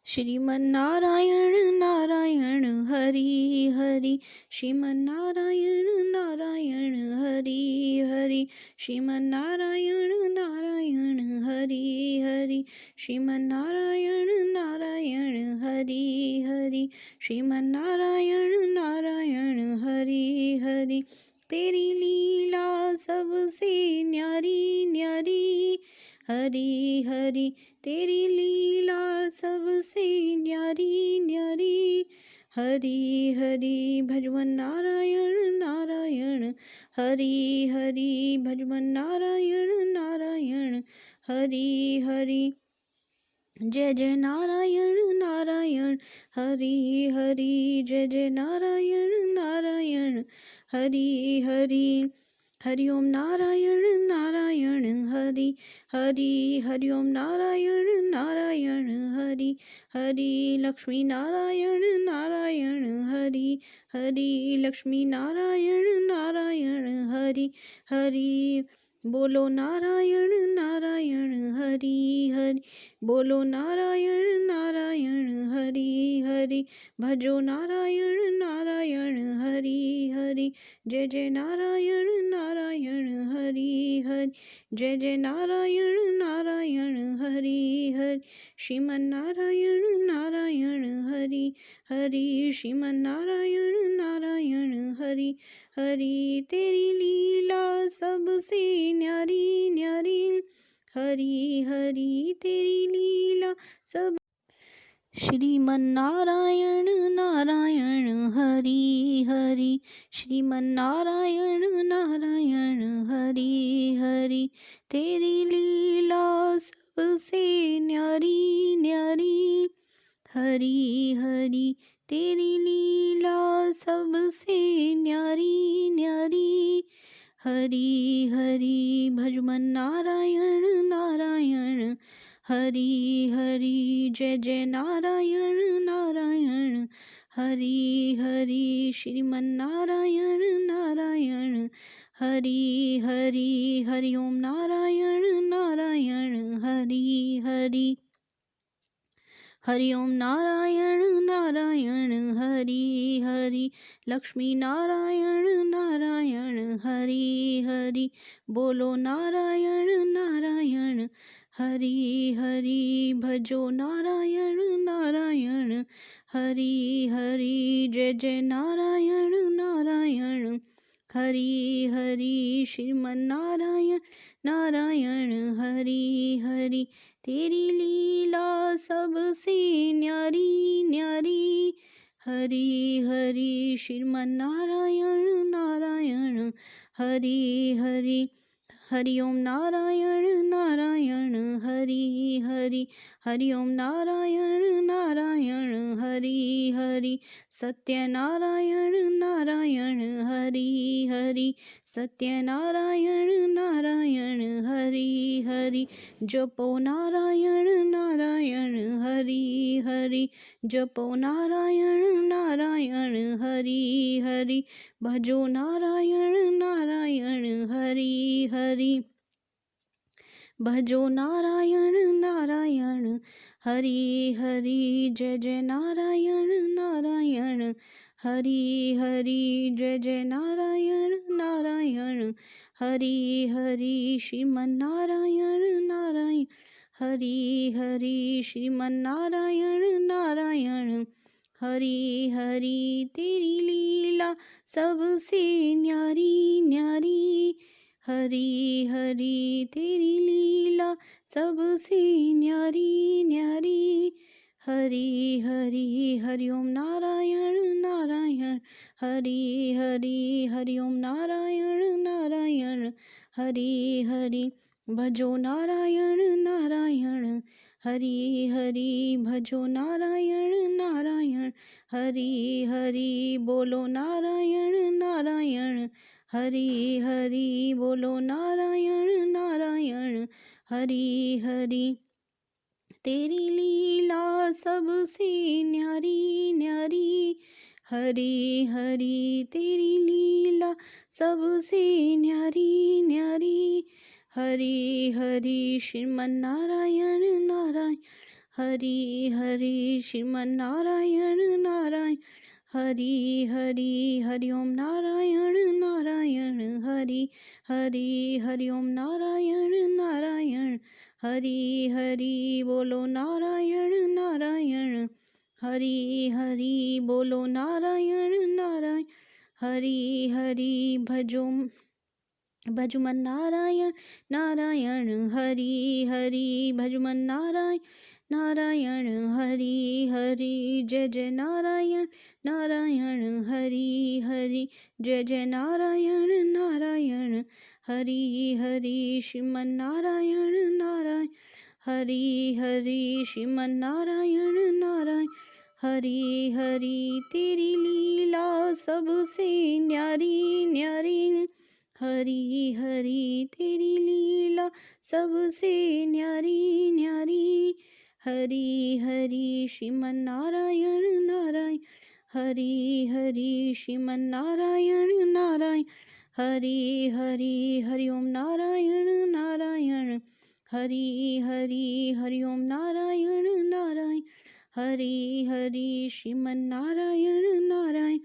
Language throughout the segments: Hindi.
श्रीमन्नारायण नारायण हरि हरि, श्रीमन्नारायण नारायण हरि हरि, श्रीमन्नारायण नारायण हरि हरि, श्रीमन्नारायण नारायण हरि हरि, श्रीमन्नारायण नारायण हरि हरि। तेरी लीला सबसे न्यारी न्यारी, हरि हरि तेरी लीला सबसे न्यारी न्यारी, हरि हरि भजवन नारायण नारायण, हरि हरि भजवन नारायण नारायण, हरि हरि। जय जय नारायण नारायण, हरि हरि जय जय नारायण नारायण, हरि हरि। हरि ओम नारायण नारायण हरि हरि, हरि ओम नारायण नारायण हरि हरि, लक्ष्मी नारायण नारायण हरि हरि, लक्ष्मी नारायण नारायण हरि हरि। बोलो नारायण नारायण हरि हरि, बोलो नारायण नारायण हरि हरि, भजो नारायण नारायण हरि हरि। जय जय नारायण नारायण हरि हरि, जय जय नारायण नारायण हरि हरि, श्रीमन्नारायण नारायण हरि हरि, श्रीमन्नारायण नारायण हरि हरि। तेरी लीला सबसे न्यारी न्यारी, हरि हरि तेरी लीला सब। श्रीमन्नारायण नारायण हरि हरि, श्रीमन्नारायण नारायण हरि हरि, तेरी लीला सबसे न्यारी न्यारी, हरि हरि तेरी लीला सबसे न्यारी न्यारी, हरि हरि भजमन नारायण नारायण, हरि हरि जय जय नारायण नारायण, हरि हरि श्रीमन्नारायण नारायण, हरि हरि। हरि ओम नारायण नारायण हरि हरि, हरि ओम नारायण नारायण हरि हरि, लक्ष्मी नारायण नारायण हरि हरि, बोलो नारायण नारायण हरि हरि, भजो नारायण नारायण हरि हरि, जय जय नारायण नारायण हरि हरि, श्रीमन्नारायण नारायण हरि हरि। तेरी लीला सबसे न्यारी न्यारी, हरि हरि श्रीमन्नारायण नारायण हरि हरि। हरि ओम नारायण नारायण हरि हरि, हरि ओम नारायण नारायण हरि हरि, सत्यनारायण नारायण हरि हरि, सत्यनारायण नारायण हरि हरि, जपो नारायण नारायण हरि हरि, जपो नारायण नारायण हरि हरि, भजो नारायण नारायण हरि हरि, भजो नारायण नारायण हरि हरि, जय जय नारायण नारायण हरि हरि, जय जय नारायण नारायण हरि हरि, श्रीमन्नारायण नारायण हरि हरि, श्रीमन्नारायण नारायण हरि हरि। तेरी लीला सबसे न्यारी न्यारी, हरि हरि तेरी लीला सबसे न्यारी न्यारी, हरि हरि। हरि ओम नारायण नारायण हरि हरि, हरि ओम नारायण नारायण हरि हरि, भजो नारायण नारायण हरि हरि, भजो नारायण नारायण हरि हरि, बोलो नारायण नारायण हरि हरि, बोलो नारायण नारायण हरि हरि। तेरी लीला सबसे न्यारी न्यारी, हरि हरि तेरी लीला सबसे न्यारी न्यारी, हरि हरि श्रीमन्नारायण नारायण हरि हरि श्रीमन नारायण नारायण हरि हरि हरि ओम नारायण नारायण हरि हरि हरि ओम नारायण नारायण हरि हरि बोलो नारायण नारायण हरि हरि बोलो नारायण नारायण हरि हरि भजुमन नारायण नारायण हरि हरि भजुमन नारायण नारायण हरि हरि जय जय नारायण नारायण हरि हरि जय जय नारायण नारायण हरि हरि श्रीमन नारायण नारायण हरि हरि श्रीमन नारायण नारायण हरि हरि तेरी लीला सबसे न्यारी न्यारी हरि हरि तेरी लीला सबसे न्यारी न्यारी हरि हरि श्रीमन नारायण नारायण हरि हरि श्रीमन नारायण नारायण हरि हरि हरि ओम नारायण नारायण हरि हरि हरि ओम नारायण नारायण हरि हरि श्रीमन नारायण नारायण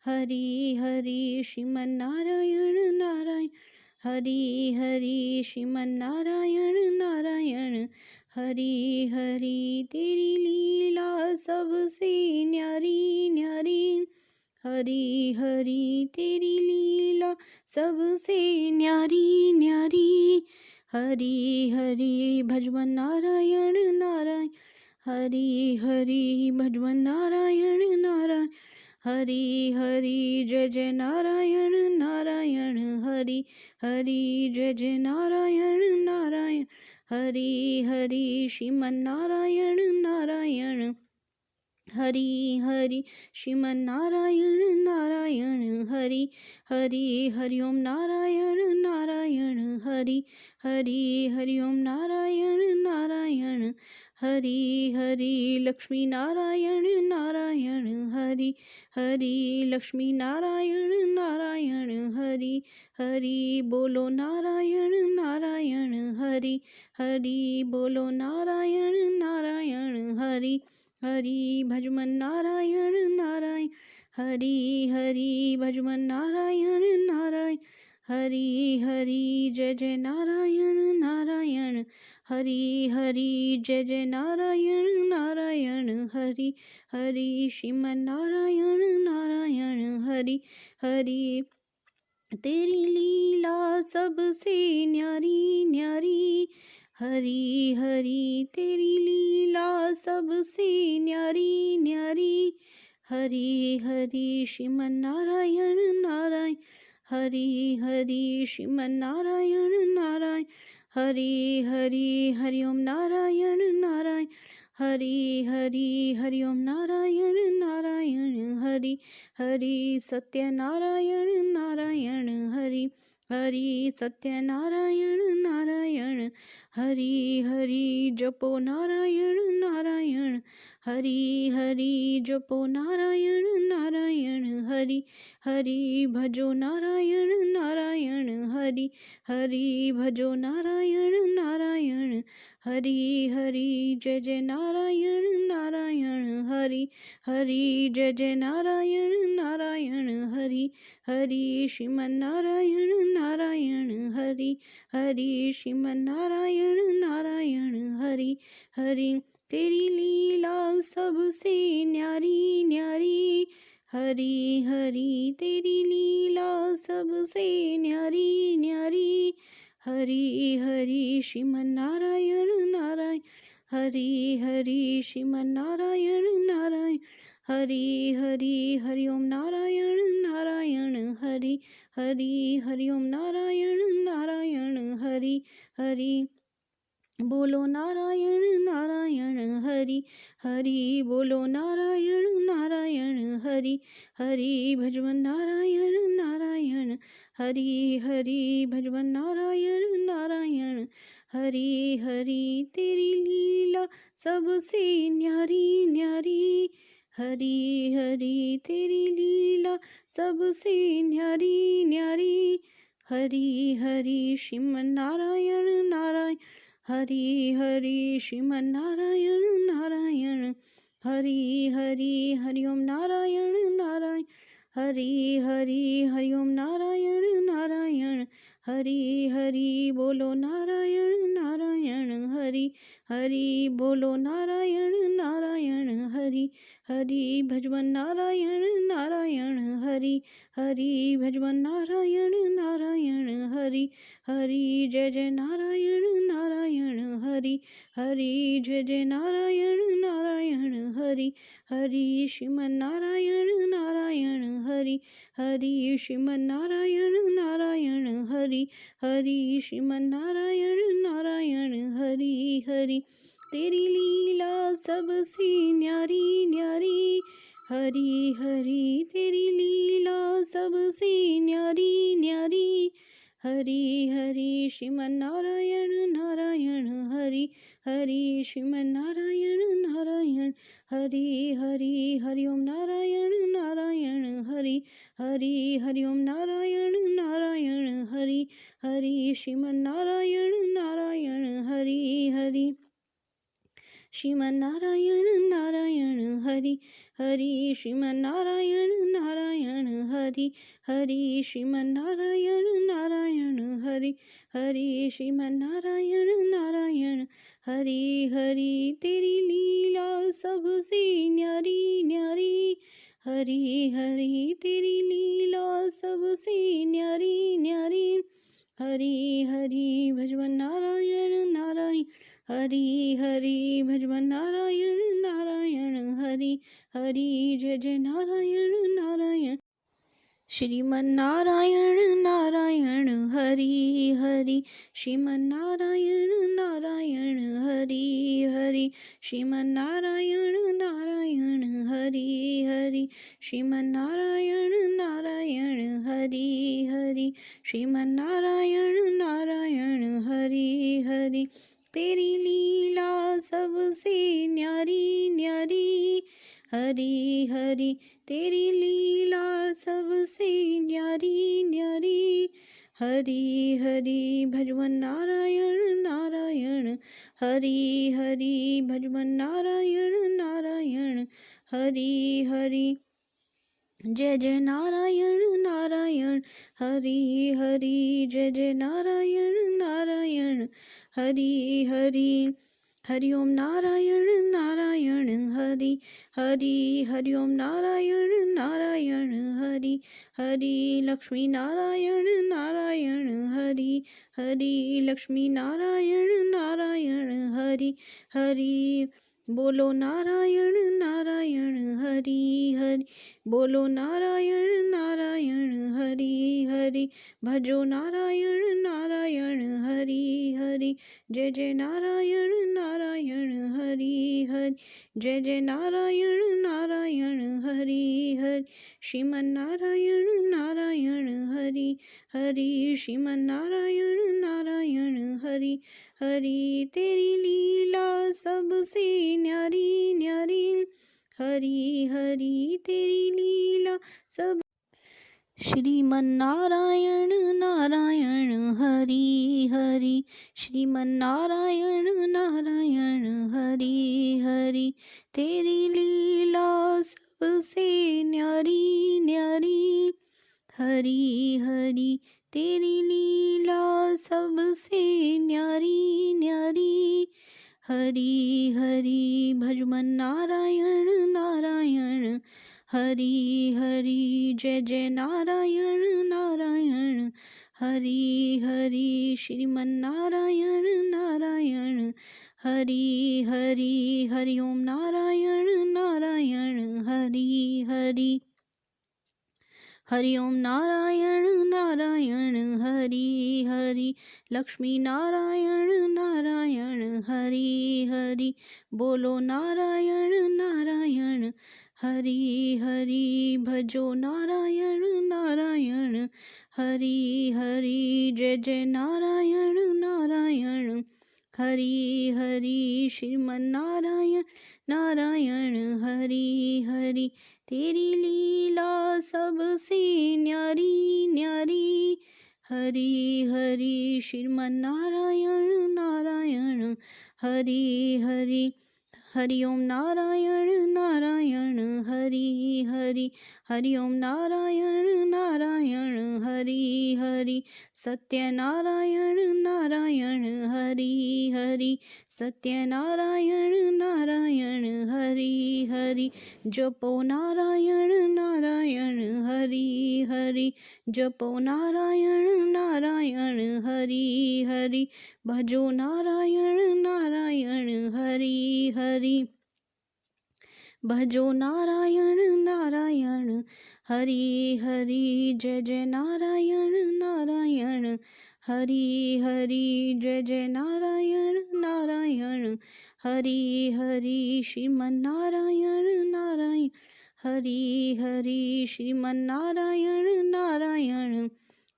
हरि हरि श्रीमन नारायण नारायण हरि हरि श्रीमन नारायण नारायण हरि हरि तेरी लीला सबसे न्यारी न्यारी हरि हरि तेरी लीला सबसे न्यारी न्यारी हरि हरि भजवन नारायण नारायण हरि हरि भजवन नारायण नारायण हरि हरि जय जय नारायण नारायण हरि हरि जय जय नारायण नारायण हरि हरि श्रीमन नारायण नारायण हरि हरि श्रीमन नारायण नारायण हरि हरि हरि ओम नारायण नारायण हरि हरि हरि ओम नारायण नारायण हरि हरि लक्ष्मी नारायण नारायण हरि हरि लक्ष्मी नारायण नारायण हरि हरि बोलो नारायण नारायण हरि हरि बोलो नारायण नारायण हरि हरि भजमन नारायण नारायण हरि हरि भजमन नारायण नारायण हरि हरि जय जय नारायण नारायण हरि हरि जय जय नारायण नारायण हरि हरि श्रीमन नारायण नारायण हरि हरि तेरी लीला सबसे न्यारी न्यारी हरि हरि तेरी लीला सबसे न्यारी न्यारी हरि हरि श्रीमन नारायण नारायण हरि हरि श्रीमन नारायण नारायण हरि हरि हरि ओम नारायण नारायण हरि हरि हरि ओम नारायण नारायण हरि हरि सत्य नारायण नारायण हरि हरि सत्य नारायण नारायण हरि हरि जपो नारायण नारायण हरि हरि जपो नारायण नारायण हरि हरि भजो नारायण नारायण हरि हरि भजो नारायण नारायण हरि हरि जय जय नारायण नारायण हरि हरि जय जय नारायण नारायण हरि हरि श्रीमन नारायण नारायण हरि हरि श्रीमन नारायण नारायण हरि हरि तेरी लीला सबसे न्यारी न्यारी हरि हरि तेरी लीला सबसे न्यारी न्यारी हरि हरि श्रीमन नारायण नारायण हरि हरि श्रीमन नारायण नारायण हरि हरि हरि ओम नारायण नारायण हरि हरि हरि ओम नारायण नारायण हरि हरि बोलो नारायण नारायण हरि हरि बोलो नारायण नारायण हरि हरि भजवन नारायण नारायण हरि हरि भजवन नारायण नारायण हरि हरि तेरी लीला सबसे न्यारी न्यारी हरि हरि तेरी लीला सबसे न्यारी न्यारी हरि हरि श्रीमन नारायण नारायण हरि हरि श्रीमन नारायण नारायण हरि हरि हरि ओम नारायण नारायण हरि हरि हरि ओम नारायण नारायण हरि हरि बोलो नारायण नारायण हरि हरि बोलो नारायण नारायण हरि हरि भजवन नारायण नारायण हरि हरि भजवन नारायण नारायण हरि हरि जय जय नारायण नारायण हरि हरि जय जय नारायण नारायण हरि हरि श्रीमन नारायण नारायण हरि हरि श्रीमन नारायण नारायण हरि हरि श्रीमन नारायण नारायण हरि हरि तेरी लीला सबसे न्यारी न्यारी हरि हरि तेरी लीला सबसे न्यारी न्यारी हरि हरि श्रीमन नारायण नारायण हरि हरि श्रीमन नारायण नारायण हरि हरि हरि ओम नारायण नारायण हरि हरि हरि ओम नारायण नारायण हरि हरि श्रीमन नारायण नारायण हरि हरि श्रीमन नारायण नारायण हरि हरि श्रीमन नारायण नारायण हरि हरि श्रीमन नारायण नारायण हरि हरि श्रीमन नारायण नारायण हरि हरि तेरी लीला सबसे न्यारी न्यारी हरि हरि तेरी लीला सबसे न्यारी न्यारी हरि हरि भजवन नारायण नारायण हरि हरि भजवन नारायण नारायण हरि हरि जय जय नारायण नारायण श्रीमन नारायण नारायण हरि हरि श्रीमन नारायण नारायण हरि हरि श्रीमन नारायण नारायण हरि हरि श्रीमन नारायण नारायण हरि हरि श्रीमन नारायण नारायण हरि हरि तेरी लीला सबसे न्यारी न्यारी हरि हरि तेरी लीला सबसे न्यारी न्यारी हरि हरि भजवन नारायण नारायण हरि हरि भजवन नारायण नारायण हरि हरि जय जय नारायण नारायण हरि हरि जय जय नारायण नारायण हरि हरि हरि ओम नारायण नारायण हरि हरि हरि ओम नारायण नारायण हरि हरि लक्ष्मी नारायण नारायण हरि हरि लक्ष्मी नारायण नारायण हरि हरि बोलो नारायण नारायण हरि हरि बोलो नारायण नारायण हरि हरि भजो नारायण नारायण हरि हरि जय जय नारायण नारायण हरि हरि जय जय नारायण नारायण हरि हरि श्रीमन नारायण नारायण हरि हरि श्रीमन नारायण नारायण हरि हरि तेरी लीला सबसे न्यारी न्यारी हरि हरि तेरी लीला सब श्रीमन नारायण नारायण हरि हरि श्रीमन नारायण नारायण हरि हरि तेरी लीला सबसे न्यारी न्यारी हरि हरि तेरी लीला सबसे न्यारी न्यारी हरि हरि भजमन नारायण नारायण हरि हरि जय जय नारायण नारायण हरि हरि श्रीमन नारायण नारायण हरि हरि हरि ओम नारायण नारायण हरि हरि हरि ओम नारायण नारायण हरि हरि लक्ष्मी नारायण नारायण हरि हरि बोलो नारायण नारायण हरि हरि भजो नारायण नारायण हरि हरि जय जय नारायण नारायण हरि हरि श्रीमन नारायण नारायण हरि हरि तेरी लीला सबसे न्यारी न्यारी हरि हरि श्रीमन्नारायण नारायण हरि हरि हरि ओम नारायण नारायण हरि हरि हरि ओम नारायण नारायण हरि हरि सत्यनारायण नारायण हरि हरि सत्यनारायण नारायण हरि हरि जपो नारायण नारायण हरि हरि जपो नारायण नारायण हरि हरि भजो नारायण नारायण हरि हरि भजो नारायण नारायण हरि हरि जय जय नारायण नारायण हरि हरि जय जय नारायण नारायण हरि हरि श्रीमन्नारायण नारायण हरि हरि श्रीमन्नारायण नारायण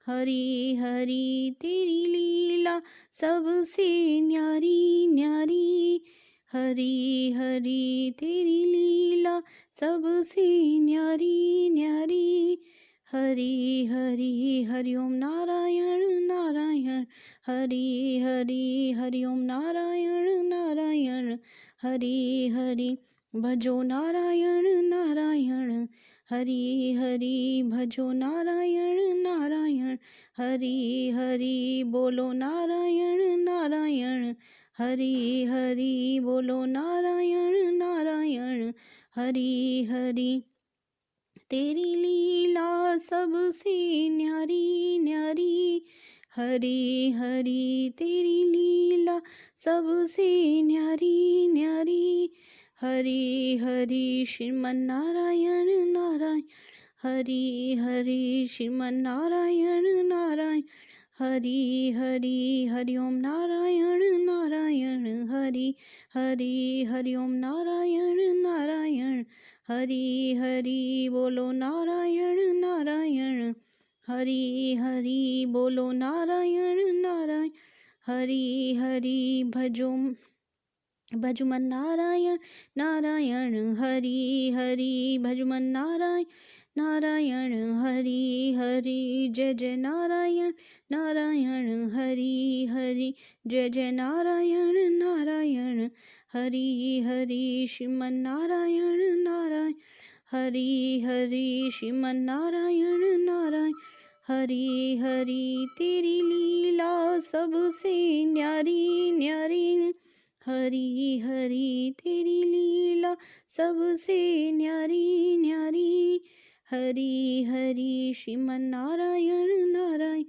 हरि हरि तेरी लीला सबसे न्यारी न्यारी हरि हरि तेरी लीला सबसे न्यारी न्यारी हरि हरि हरि ओम नारायण नारायण हरि हरि हरि ओम नारायण नारायण हरि हरि भजो नारायण नारायण हरि हरि भजो नारायण नारायण हरि हरि बोलो नारायण नारायण हरि हरि बोलो नारायण नारायण हरि हरि तेरी लीला सबसे न्यारी न्यारी हरि हरि तेरी लीला सबसे न्यारी न्यारी हरि हरि श्रीमन्नारायण नारायण हरि हरि श्रीमन्नारायण नारायण हरि हरि हरि ओम नारायण नारायण हरि हरि हरि ओम नारायण नारायण हरि हरि बोलो नारायण नारायण हरि हरि बोलो नारायण नारायण हरि हरि भजमन नारायण नारायण हरि हरि भजमन नारायण नारायण हरि हरि जय जय नारायण नारायण हरि हरि जय जय नारायण नारायण हरि हरि श्रीमन नारायण नारायण हरि हरि श्रीमन नारायण नारायण हरि हरि तेरी लीला सबसे न्यारी न्यारी हरि हरि तेरी लीला सबसे न्यारी न्यारी हरि हरि श्रीमन नारायण नारायण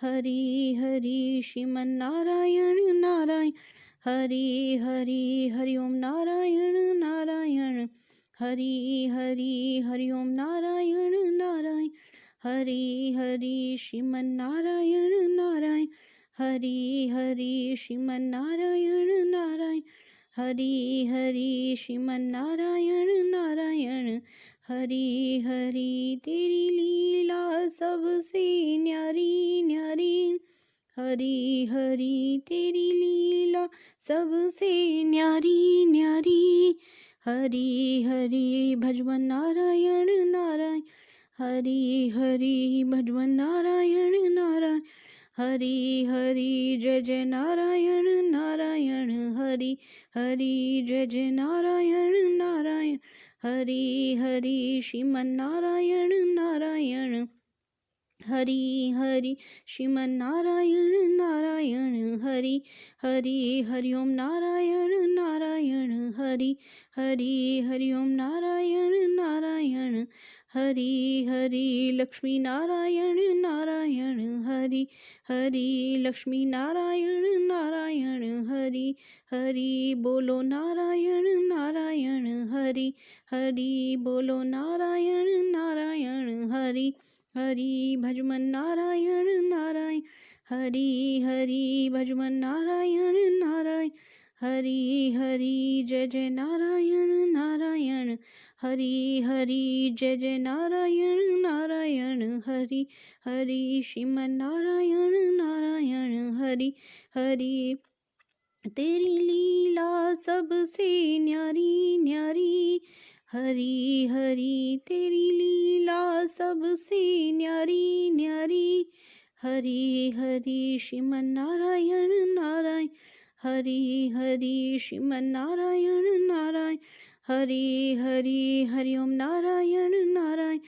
हरि हरि श्रीमन नारायण नारायण हरि हरि हरि ओम नारायण नारायण हरि हरि हरि ओम नारायण नारायण हरि हरि श्रीमन नारायण नारायण हरि हरि श्रीमन नारायण नारायण हरि हरि श्रीमन नारायण नारायण हरि हरि तेरी लीला सबसे न्यारी न्यारी हरि हरि तेरी लीला सबसे न्यारी न्यारी हरि हरि भजमन नारायण नारायण हरि हरि भजमन नारायण नारायण हरि हरि जय जय नारायण नारायण हरि हरि जय जय नारायण नारायण हरि हरि श्रीमन नारायण नारायण हरि हरि श्रीमन नारायण नारायण हरि हरि हरि ओम नारायण नारायण हरि हरि हरि ओम नारायण नारायण हरि हरि लक्ष्मी नारायण नारायण हरि हरि लक्ष्मी नारायण नारायण हरि हरि बोलो नारायण नारायण हरि हरि बोलो नारायण नारायण हरि हरि भजमन नारायण नारायण हरि हरि भजमन नारायण नारायण हरि हरि जय जय नारायण नारायण हरि हरि जय जय नारायण नारायण हरि हरि श्रीमन नारायण नारायण हरि हरि तेरी लीला सबसे न्यारी न्यारी हरि हरि तेरी लीला सबसे न्यारी न्यारी हरि हरि श्रीमन नारायण नारायण हरि हरि श्रीमन नारायण नारायण हरि हरि हरि ओम नारायण नारायण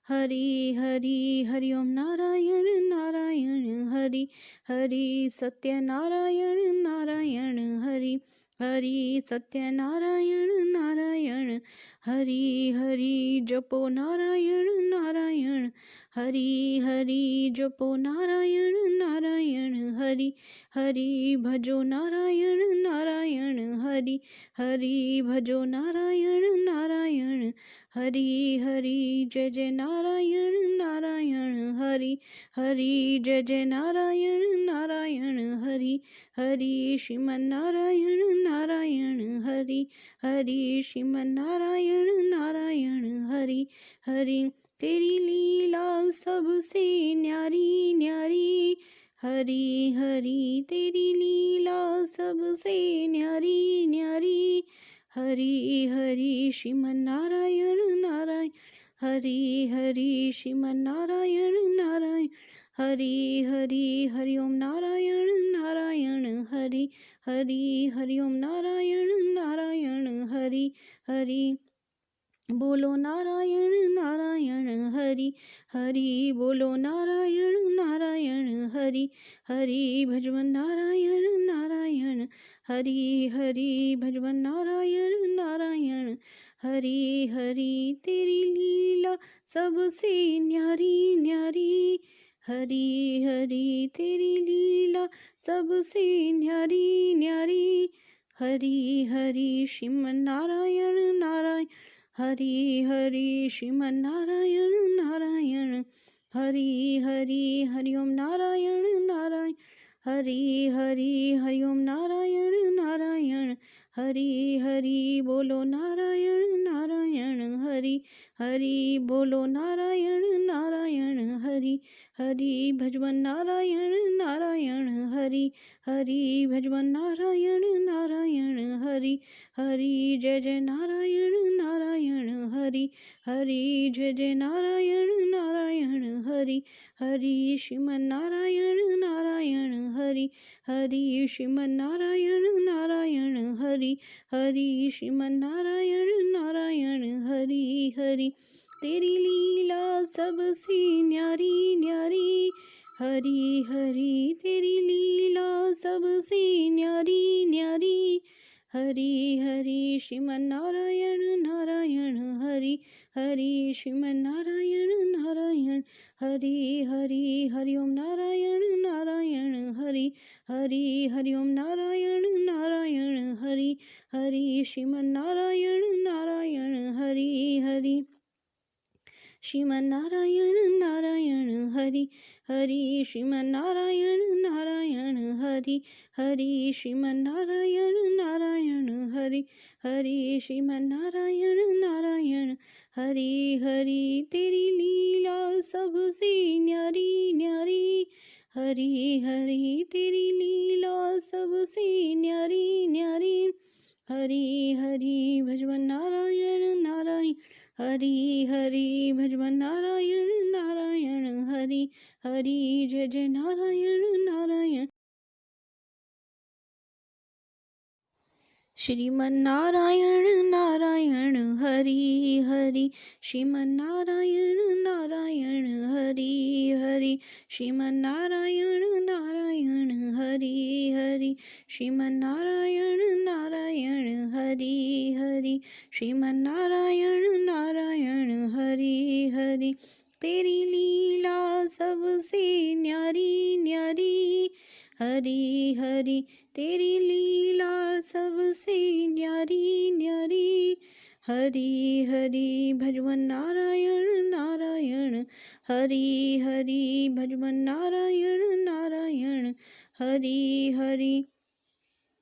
हरि हरि हरि ओम नारायण नारायण हरि हरि सत्यनारायण नारायण हरि हरि सत्यनारायण नारायण हरि हरि जपो नारायण नारायण हरि हरि जपो नारायण नारायण हरि हरि भजो नारायण नारायण हरि हरि भजो नारायण नारायण हरि हरि जय जय नारायण नारायण हरि हरि जय जय नारायण नारायण हरि हरि श्रीमन नारायण नारायण हरि हरि श्रीमन नारायण नारायण हरि हरि तेरी लीला सबसे न्यारी न्यारी हरि हरि तेरी लीला सबसे न्यारी न्यारी हरि हरि श्रीमन नारायण नारायण हरि हरि श्रीमन नारायण नारायण हरि हरि हरि ओम नारायण नारायण हरि हरि हरि ओम नारायण नारायण हरि हरि बोलो नारायण नारायण हरि हरि बोलो नारायण नारायण हरि हरि भजवन नारायण नारायण हरि हरि भजवन नारायण नारायण हरि हरि तेरी लीला सबसे न्यारी न्यारी हरि हरि तेरी लीला सबसे न्यारी न्यारी हरि हरि श्रीमन नारायण नारायण हरि हरि श्रीमन नारायण नारायण हरि हरि हरि ओम नारायण नारायण हरि हरि हरि ओम नारायण नारायण हरि हरि बोलो नारायण नारायण हरि हरि बोलो नारायण नारायण हरि हरि भजवन नारायण नारायण हरि हरि भजवन नारायण नारायण हरि हरि जय जय नारायण नारायण हरि हरि जय जय नारायण नारायण हरि हरि श्रीमन नारायण नारायण हरि हरि श्रीमन नारायण नारायण हरि हरि श्रीमन नारायण नारायण हरि हरि तेरी लीला सबसे न्यारी न्यारी हरि हरि तेरी लीला सबसे न्यारी न्यारी हरि हरि श्रीमन नारायण नारायण हरि हरि श्रीमन नारायण नारायण हरि हरि हरि ओम नारायण नारायण हरि हरि हरि ओम नारायण नारायण हरि हरि श्रीमन नारायण नारायण हरि हरि श्रीमन नारायण नारायण हरि हरि श्रीमन नारायण नारायण हरि हरि श्रीमन नारायण नारायण हरि हरि श्रीमन नारायण नारायण हरि हरि तेरी लीला सबसे न्यारी न्यारी हरि हरि तेरी लीला सबसे न्यारी न्यारी हरि हरि भजवन नारायण नारायण हरि हरि भजवन नारायण नारायण हरि हरि जय जय नारायण नारायण श्रीमन नारायण नारायण हरि हरि श्रीमन नारायण नारायण हरि हरि श्रीमन नारायण नारायण हरि हरि श्रीमन नारायण नारायण हरि हरि श्रीमन नारायण नारायण हरि हरि तेरी लीला सबसे न्यारी न्यारी हरि हरि तेरी लीला सबसे न्यारी न्यारी हरि हरि भजवन नारायण नारायण हरि हरि भजवन नारायण नारायण हरि हरि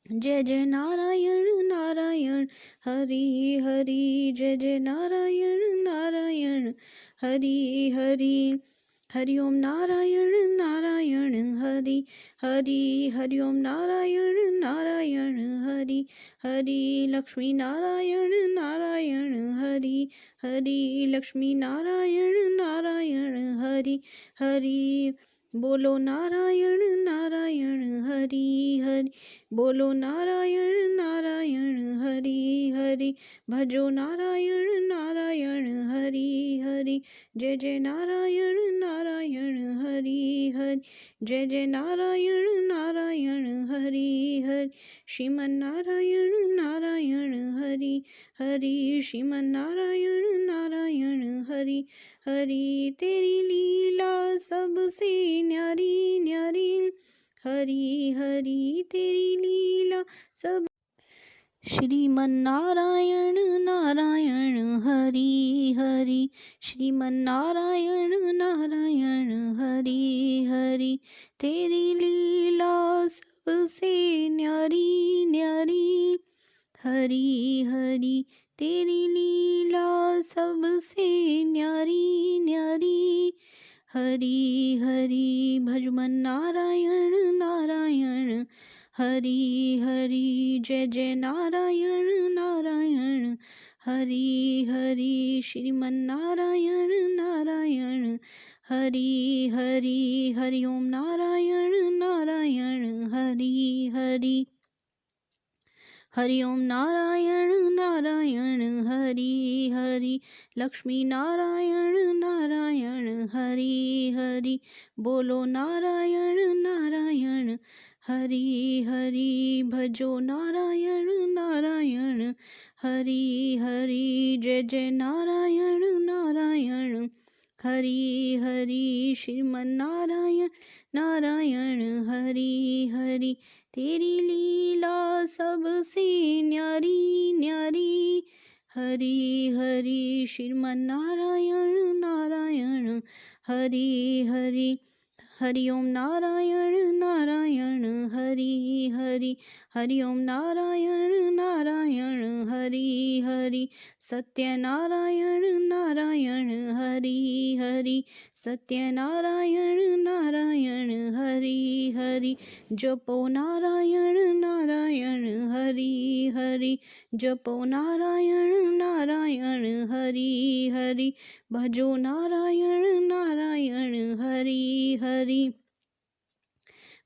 जय जय नारायण नारायण हरि हरि जय जय नारायण नारायण हरि हरि हरि ओम नारायण नारायण हरि हरि हरि ओम नारायण नारायण हरि हरि लक्ष्मी नारायण नारायण हरि हरि लक्ष्मी नारायण नारायण हरि हरि बोलो नारायण नारायण हरि हरि, बोलो नारायण नारायण हरि हरि, भजो नारायण नारायण हरि हरि, जय जय नारायण नारायण हरि हरि, जय जय नारायण नारायण हरि हरि, श्रीमन नारायण नारायण हरि हरि, श्रीमन नारायण नारायण हरि हरि, तेरी लीला सबसे न्यारी न्यारी, हरि हरि तेरी लीला सब, श्रीमन नारायण नारायण हरि हरि, श्रीमन नारायण नारायण हरि हरि, तेरी लीला सबसे न्यारी न्यारी, हरि हरि तेरी लीला सबसे न्यारी न्यारी, हरि हरि भजमन नारायण नारायण हरि हरि, जय जय नारायण नारायण हरि हरि, श्रीमन नारायण नारायण हरि हरि, हरि ओम नारायण नारायण हरि हरि, हरि ओम नारायण नारायण हरि हरि, लक्ष्मी नारायण नारायण हरि हरि, बोलो नारायण नारायण हरि हरि, भजो नारायण नारायण हरि हरि, जय जय नारायण नारायण हरि हरि, श्रीमन नारायण नारायण हरि हरि, तेरी लीला सबसे न्यारी न्यारी, हरि हरि, श्रीमन नारायण नारायण हरि हरि, हरि ओम नारायण नारायण हरि हरि, हरि ओम नारायण नारायण हरि हरि, सत्य नारायण नारायण हरि हरि, सत्य नारायण नारायण हरि हरि, जपो नारायण नारायण हरि हरि, जपो नारायण नारायण हरि हरि, भजो नारायण नारायण हरि हरि,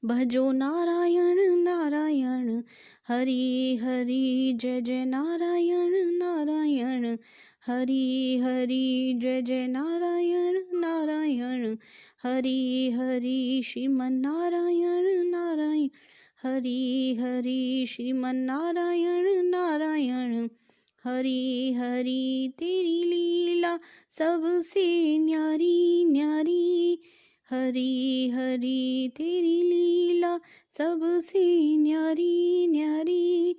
भजो नारायण नारायण हरि हरि, जय जय नारायण नारायण हरि हरि, जय जय नारायण नारायण हरि हरि, श्रीमन नारायण नारायण हरि हरि, श्रीमन नारायण नारायण हरि हरि, तेरी लीला सबसे न्यारी न्यारी, हरि हरि तेरी लीला सबसे न्यारी न्यारी,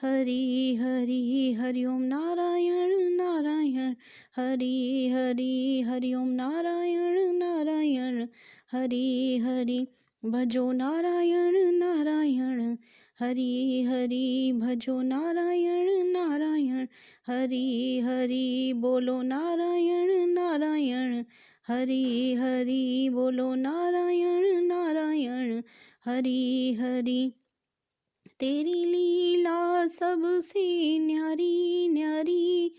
हरि हरि, हरि ओम नारायण नारायण हरि हरि, हरि ओम नारायण नारायण हरि हरि, भजो नारायण नारायण हरि हरि, भजो नारायण नारायण हरि हरि, बोलो नारायण नारायण हरि हरि, बोलो नारायण नारायण हरि हरि, तेरी लीला सबसे न्यारी न्यारी,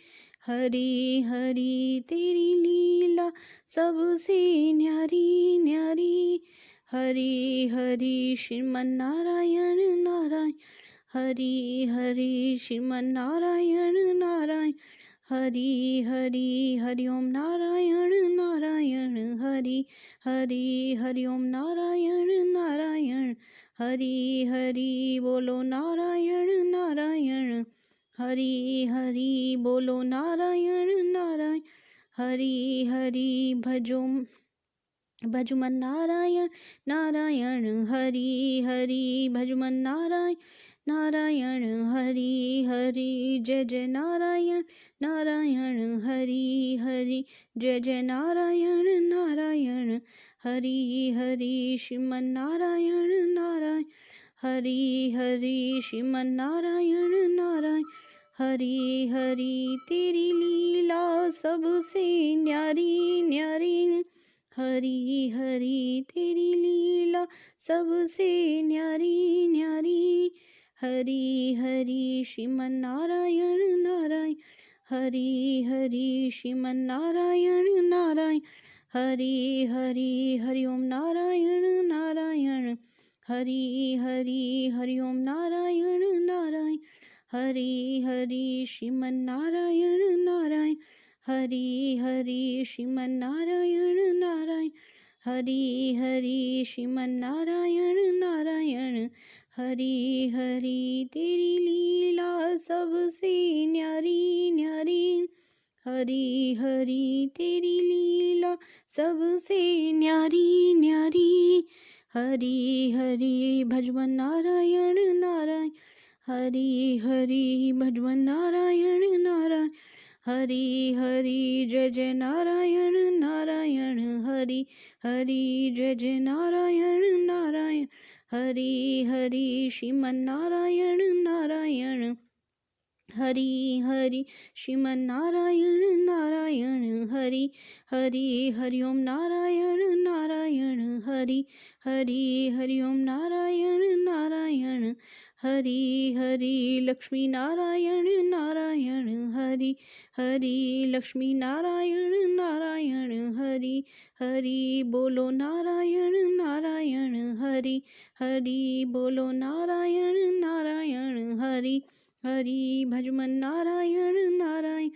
हरि हरि तेरी लीला सबसे न्यारी न्यारी, हरि हरि, श्रीमन नारायण नारायण हरि हरि, श्रीमन नारायण नारायण हरि हरि, हरि ओम नारायण नारायण हरि हरि, हरि ओम नारायण नारायण हरि हरि, बोलो नारायण नारायण हरि हरि, बोलो नारायण नारायण हरि हरि, भजमन नारायण नारायण हरि हरि, भजमन नारायण नारायण हरि हरि, जय जय नारायण नारायण हरि हरि, जय जय नारायण नारायण हरि हरि, श्रीमन नारायण नारायण हरि हरि, श्रीमन नारायण नारायण हरि हरि, तेरी लीला सबसे न्यारी न्यारी, हरि हरि तेरी लीला सबसे न्यारी न्यारी, हरि हरि, श्रीमन नारायण नारायण हरि हरि, श्रीमन नारायण नारायण हरि हरि हरि ओम नारायण नारायण हरि हरि हरि ओम नारायण नारायण हरि हरि श्रीमन नारायण नारायण हरि हरि श्रीमन नारायण नारायण हरि हरि श्रीमन नारायण नारायण हरि हरि तेरी लीला सबसे न्यारी न्यारी हरि हरि तेरी लीला सबसे न्यारी न्यारी हरि हरि भजवन नारायण नारायण हरि हरि भजवन नारायण नारायण हरि हरि जय जय नारायण नारायण हरि हरि जय जय नारायण नारायण हरि हरि श्रीमन नारायण नारायण हरि हरि श्रीमन नारायण नारायण हरि हरि हरि ओम नारायण नारायण हरि हरि हरि ओम नारायण नारायण हरि हरि लक्ष्मी नारायण नारायण हरि हरि लक्ष्मी नारायण नारायण हरि हरि बोलो नारायण नारायण हरि हरि बोलो नारायण नारायण हरि हरि भजमन नारायण नारायण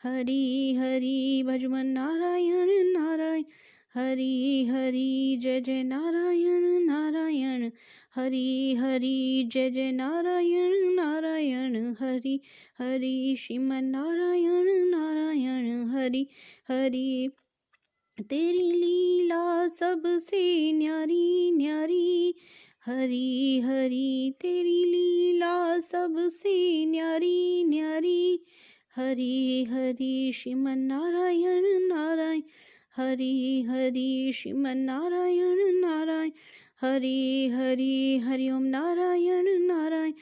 हरि हरि भजमन नारायण नारायण हरि हरि जय जय नारायण नारायण हरि हरि जय जय नारायण नारायण हरि हरि श्रीमन नारायण नारायण हरि हरि तेरी लीला सबसे न्यारी न्यारी हरि हरि तेरी लीला सबसे न्यारी न्यारी हरि हरि श्रीमन नारायण नारायण हरि हरि श्रीमन नारायण नारायण हरि हरि हरि ओम नारायण नारायण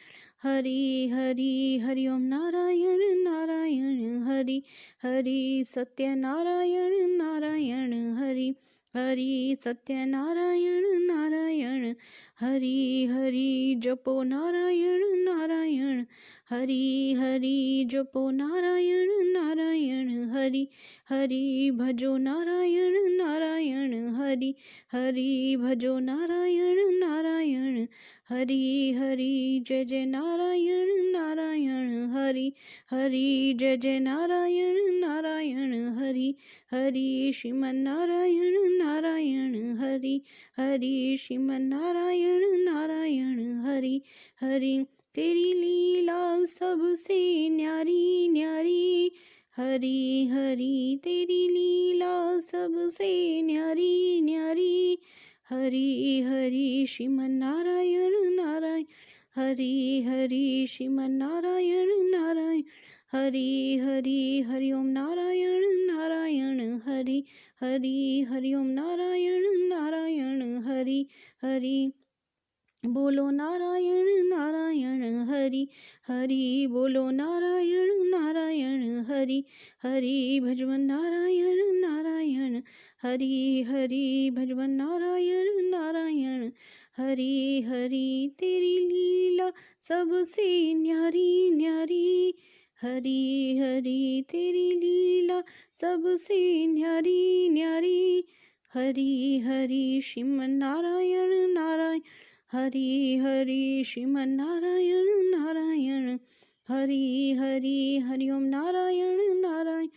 हरि हरि हरि ओम नारायण नारायण हरि हरि सत्य नारायण नारायण हरि हरि सत्य नारायण नारायण हरि हरि जपो नारायण नारायण हरि हरि जपो नारायण नारायण हरि हरि भजो नारायण नारायण हरि हरि भजो नारायण नारायण हरि हरि जय जय नारायण नारायण हरि हरि जय जय नारायण नारायण हरि हरि श्रीमन नारायण नारायण हरि हरि श्रीमन नारायण नारायण हरि हरि तेरी लीला सबसे न्यारी न्यारी हरि हरि तेरी लीला सबसे न्यारी न्यारी हरि हरि श्रीमन नारायण नारायण हरि हरि श्रीमन नारायण नारायण हरि हरि हरि ओम नारायण नारायण हरि हरि हरि ओम नारायण नारायण हरि हरि बोलो नारायण नारायण हरि हरि बोलो नारायण नारायण हरि हरि भजवन नारायण नारायण हरि हरि भजवन नारायण नारायण हरि हरि तेरी लीला सबसे न्यारी न्यारी हरि हरि तेरी लीला सबसे न्यारी न्यारी हरि हरि श्रीमन नारायण नारायण हरि हरि श्रीमन नारायण नारायण हरि हरि हरि ओम नारायण नारायण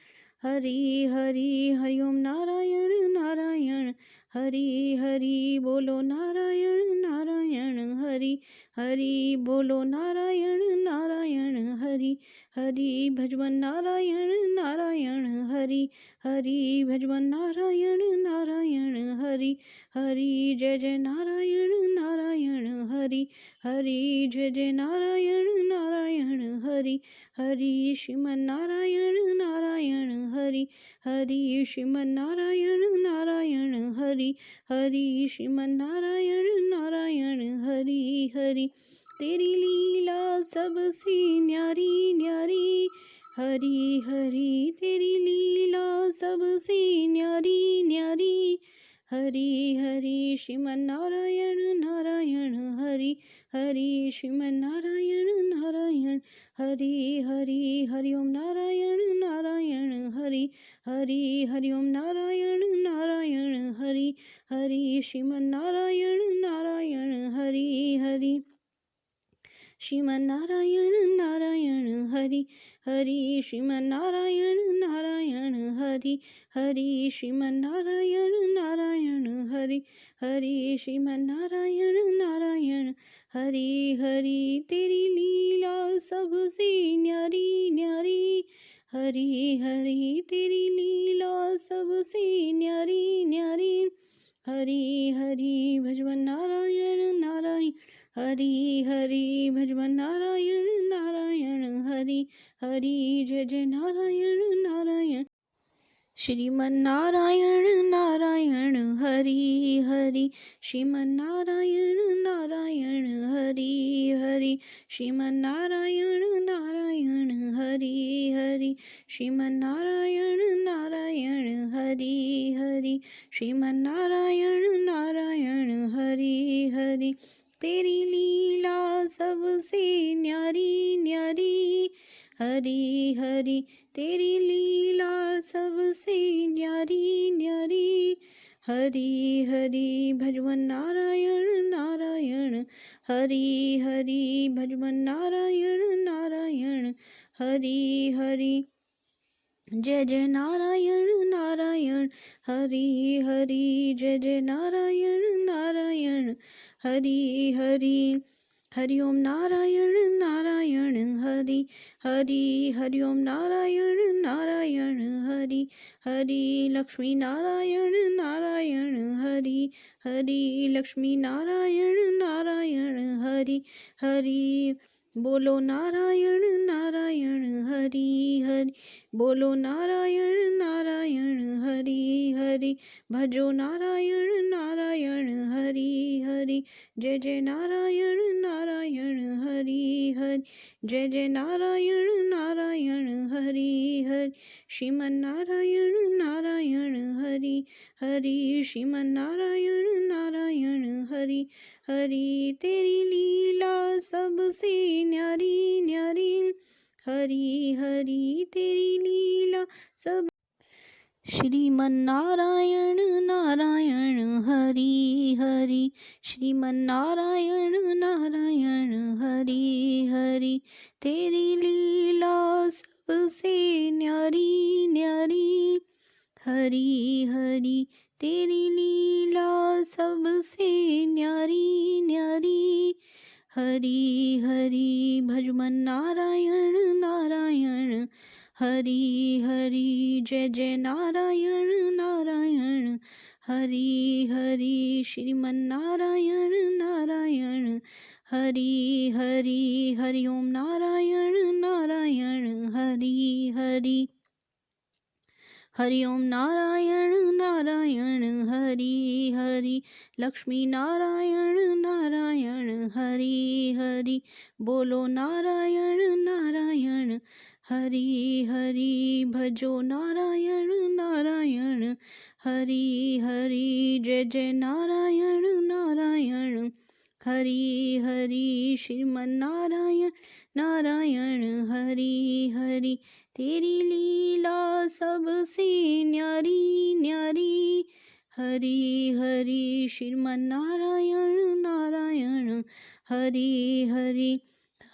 हरि हरि हरि ओम नारायण नारायण हरि हरि बोलो नारायण नारायण हरि हरि बोलो नारायण नारायण हरि हरि भजवन नारायण नारायण हरि हरि भजवन नारायण नारायण हरि हरि जय जय नारायण नारायण हरि हरि जय जय नारायण नारायण हरि हरि श्रीमन नारायण नारायण हरि हरि श्रीमन नारायण नारायण हरि हरि श्रीमन नारायण नारायण हरि हरि तेरी लीला सबसे न्यारी न्यारी हरि हरि तेरी लीला सबसे न्यारी न्यारी हरि हरि श्रीमन नारायण नारायण हरि हरि श्रीमन नारायण नारायण हरि हरि हरि ओम नारायण नारायण हरि हरि हरि हरि ओम नारायण नारायण हरि हरि श्रीमन नारायण नारायण हरि हरि श्रीमन नारायण नारायण हरि हरि श्रीमन नारायण नारायण हरि हरि श्रीमन नारायण नारायण हरि हरि श्रीमन नारायण नारायण हरि हरि तेरी लीला सबसे न्यारी न्यारी हरि हरि तेरी लीला सबसे न्यारी न्यारी हरि हरि भजवन नारायण नारायण हरि हरि भजवन नारायण नारायण हरि हरि जय जय नारायण नारायण श्रीमन नारायण नारायण हरि हरि श्रीमन नारायण नारायण हरि हरि श्रीमन नारायण नारायण हरि हरि श्रीमन नारायण नारायण हरि हरि श्रीमन नारायण नारायण हरि हरि तेरी लीला सबसे न्यारी न्यारी हरि हरि तेरी लीला सबसे न्यारी न्यारी हरि हरि भजवन नारायण नारायण हरि हरि भजवन नारायण नारायण हरि हरि जय जय नारायण नारायण हरि हरि जय जय नारायण नारायण हरि हरि हरि ओम नारायण नारायण हरि हरि हरि ओम नारायण नारायण हरि हरि लक्ष्मी नारायण नारायण हरि हरि लक्ष्मी नारायण नारायण हरि हरि बोलो नारायण नारायण हरि हरि बोलो नारायण नारायण हरि हरि भजो नारायण नारायण हरि हरि जय जय नारायण नारायण हरि हरि जय जय नारायण नारायण हरि हरि श्रीमन नारायण नारायण हरि हरि श्रीमन नारायण नारायण हरि हरि तेरी लीला सबसे न्यारी न्यारी हरि हरि तेरी लीला सब श्रीमन नारायण नारायण हरि हरि श्रीमन नारायण नारायण हरि हरि तेरी लीला सबसे न्यारी न्यारी हरि हरि तेरी लीला सबसे न्यारी न्यारी हरि हरि भजमन नारायण नारायण हरि हरि जय जय नारायण नारायण हरि हरि श्रीमन नारायण नारायण हरि हरि हरि ओम नारायण नारायण हरि हरि हरि ओम नारायण नारायण हरि हरि लक्ष्मी नारायण नारायण हरि हरि बोलो नारायण नारायण हरि हरि भजो नारायण नारायण हरि हरि जय जय नारायण नारायण हरि हरि श्रीमन नारायण नारायण हरि हरि तेरी लीला सबसे न्यारी न्यारी हरि हरि श्रीमन नारायण नारायण हरि हरि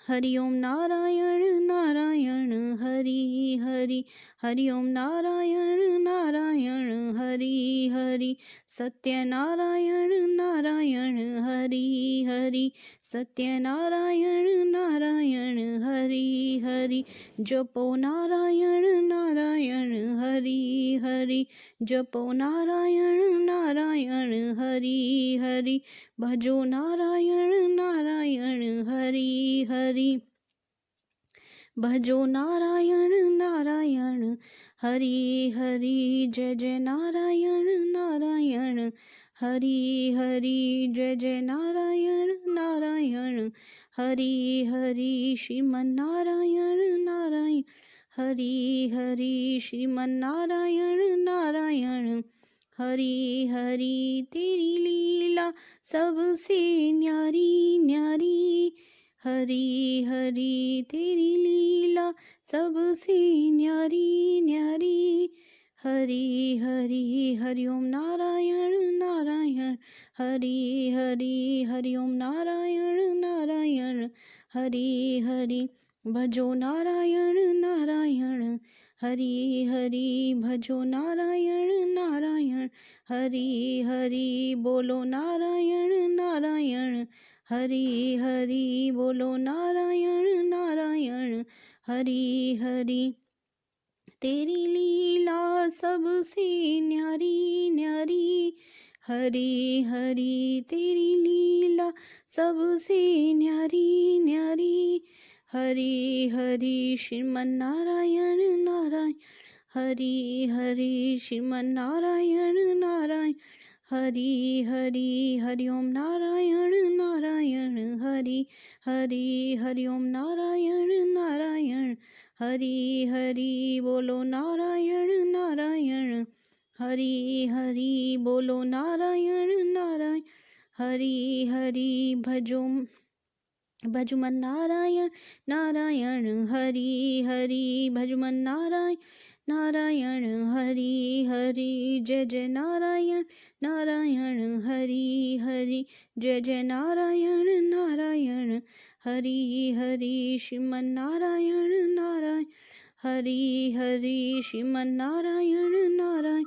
हरि ओम नारायण नारायण हरि हरि हरि ओम नारायण नारायण हरि हरि सत्य नारायण नारायण हरि हरि सत्य नारायण नारायण हरि हरि जपो नारायण नारायण हरि हरि जपो नारायण नारायण हरि हरि भजो नारायण नारायण हरि हरि भजो नारायण नारायण हरि हरि जय जय नारायण नारायण हरि हरि जय जय नारायण नारायण हरि हरि श्रीमन नारायण नारायण हरि हरि श्रीमन नारायण नारायण हरि हरि तेरी लीला सबसे न्यारी न्यारी हरि हरि तेरी लीला सबसे न्यारी न्यारी हरि हरि हरि ओम नारायण नारायण हरि हरि हरि ओम नारायण नारायण हरि हरि भजो नारायण नारायण हरि हरि भजो नारायण नारायण हरि हरि बोलो नारायण नारायण हरि हरि बोलो नारायण नारायण हरि हरि तेरी लीला सबसे न्यारी न्यारी हरि हरि तेरी लीला सबसे न्यारी न्यारी हरि हरि श्रीमन नारायण नारायण हरि हरि श्रीमन नारायण नारायण हरि हरि हरि ओम नारायण नारायण हरि हरि हरि ओम नारायण नारायण हरि हरि बोलो नारायण नारायण हरि हरि बोलो नारायण नारायण हरि हरि भजमन नारायण नारायण हरि हरि भजमन नारायण नारायण हरि हरि जय जय नारायण नारायण हरि हरि जय जय नारायण नारायण हरि हरि श्रीमन नारायण नारायण हरि हरि श्रीमन नारायण नारायण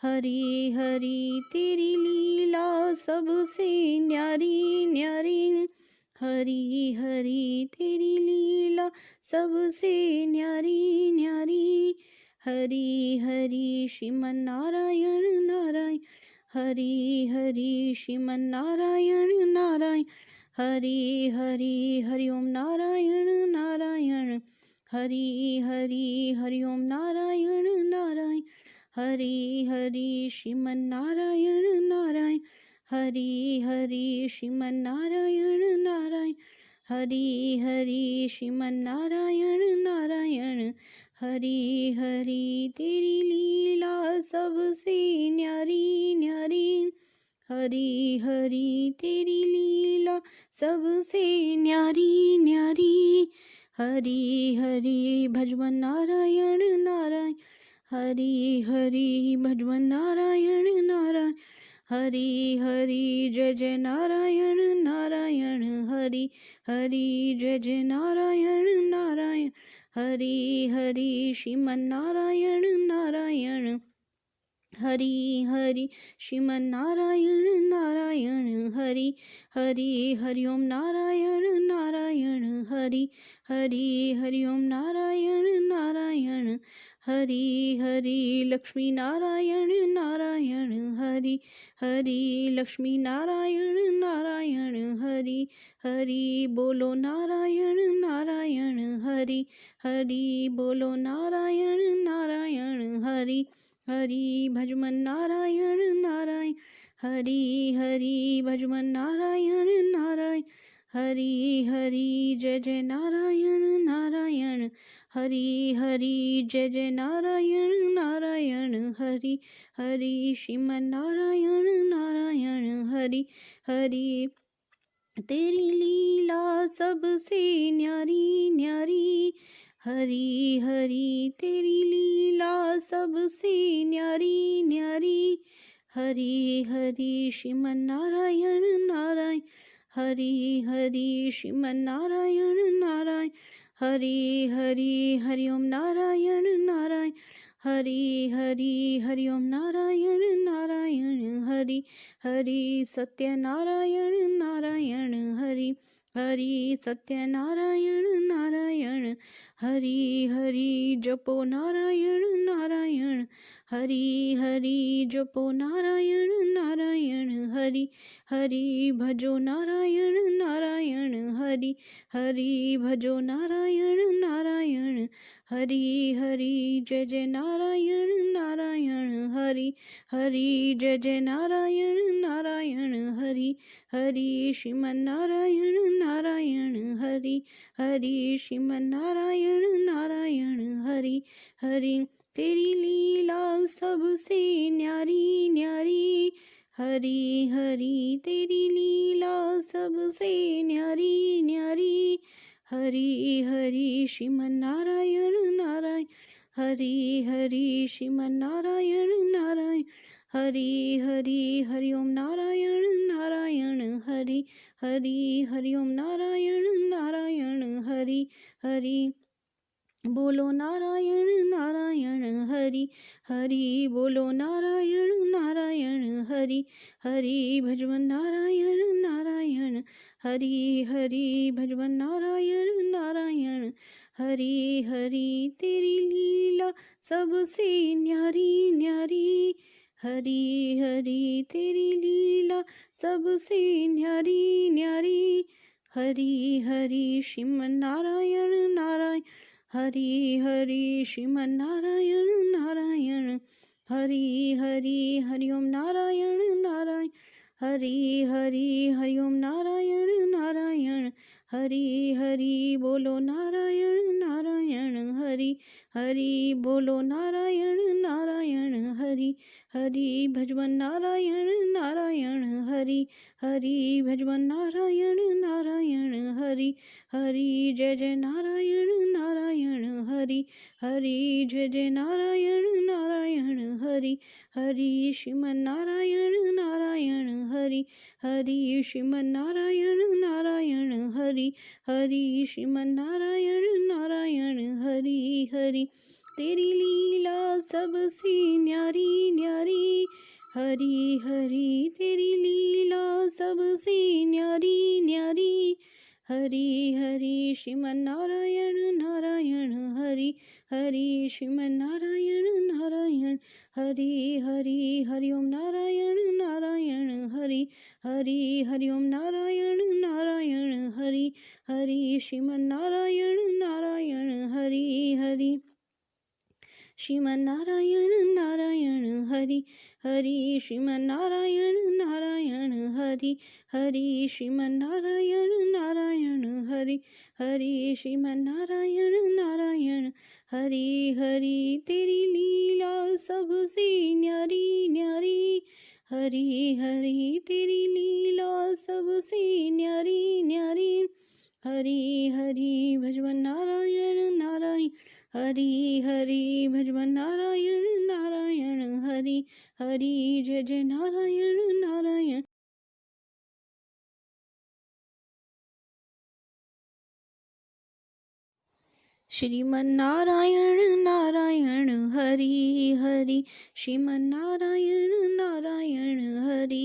हरि हरि तेरी लीला सबसे न्यारी न्यारी हरि हरि तेरी लीला सबसे न्यारी न्यारी हरि हरि श्रीमन नारायण नारायण हरि हरि श्रीमन नारायण नारायण हरि हरि हरि ओम नारायण नारायण हरि हरि हरि ओम नारायण नारायण हरि हरि श्रीमन नारायण नारायण हरि हरि श्रीमन नारायण नारायण हरि हरि श्रीमन नारायण नारायण हरि हरि तेरी लीला सबसे न्यारी न्यारी हरि हरि तेरी लीला सबसे न्यारी न्यारी हरि हरि भजमन नारायण नारायण हरि हरि भजमन नारायण नारायण हरि हरि जय जय नारायण नारायण हरि हरि जय जय नारायण नारायण हरि हरि श्रीमन नारायण नारायण हरि हरि श्रीमन नारायण नारायण हरि हरि हरि ओम नारायण नारायण हरि हरि हरि ओम नारायण नारायण हरि हरि लक्ष्मी नारायण नारायण हरि हरि लक्ष्मी नारायण नारायण हरि हरि बोलो नारायण नारायण हरि हरि बोलो नारायण नारायण हरि हरि भजमन नारायण नारायण हरि हरि भजमन नारायण नारायण हरि हरि जय जय नारायण नारायण हरि हरि जय जय नारायण नारायण हरि हरि श्रीमन नारायण नारायण हरि हरि तेरी लीला सबसे न्यारी न्यारी हरि हरि तेरी लीला सबसे न्यारी न्यारी हरि हरि श्रीमन नारायण नारायण हरि हरि श्रीमन नारायण नारायण हरि हरि हरि ओम नारायण नारायण हरि हरि हरि ओम नारायण नारायण हरि हरि सत्य नारायण नारायण हरि हरि सत्य नारायण नारायण हरि हरि जपो नारायण नारायण हरि हरि जपो नारायण नारायण हरि हरि भजो नारायण नारायण हरि हरि भजो नारायण नारायण हरि हरि जय जय नारायण नारायण हरि हरि जय जय नारायण नारायण हरि हरि श्रीमन नारायण नारायण हरि हरि श्रीमन नारायण नारायण हरि हरि तेरी लीला सबसे न्यारी न्यारी हरि हरि तेरी लीला सबसे न्यारी न्यारी हरि हरि श्रीमन नारायण नारायण हरि हरि श्रीमन नारायण नारायण हरि हरि हरि ओम नारायण नारायण हरि हरि हरि ओम नारायण नारायण हरि हरि बोलो नारायण नारायण हरि हरि बोलो नारायण नारायण हरि हरि भजवन नारायण नारायण हरि हरि भजवन नारायण नारायण हरि हरि तेरी लीला सबसे न्यारी न्यारी हरि हरि तेरी लीला सबसे न्यारी न्यारी हरि हरि श्रीमन नारायण नारायण हरि हरि श्रीमन नारायण नारायण हरि हरि हरि ओम नारायण नारायण हरि हरि हरि ओम नारायण नारायण हरि हरि बोलो नारायण नारायण हरि हरि बोलो नारायण नारायण हरि हरि भजवन नारायण नारायण हरि हरि भजवन नारायण नारायण हरि हरि जय जय नारायण नारायण हरि हरि जय जय नारायण नारायण हरि हरि श्रीमन नारायण नारायण हरि हरि श्रीमन नारायण नारायण हरि हरि श्रीमन नारायण नारायण हरि हरि तेरी लीला सबसे न्यारी न्यारी हरि हरि तेरी लीला सबसे न्यारी न्यारी हरि हरि श्रीमन नारायण नारायण हरि हरि श्रीमन नारायण नारायण हरि हरि हरि ओम नारायण नारायण हरि हरि हरि ओम नारायण नारायण हरि हरि श्रीमन नारायण नारायण हरि हरि श्रीमन नारायण नारायण हरि हरि श्रीमन नारायण नारायण हरि हरि श्रीमन नारायण नारायण हरि हरि श्रीमन नारायण नारायण हरि हरि तेरी लीला सबसे न्यारी न्यारी हरि हरि तेरी लीला सबसे न्यारी न्यारी हरि हरि भजवन नारायण नारायण हरि हरि भजवन नारायण नारायण हरि हरि जय जय नारायण नारायण श्रीमन नारायण नारायण हरि हरि श्रीमन नारायण नारायण हरि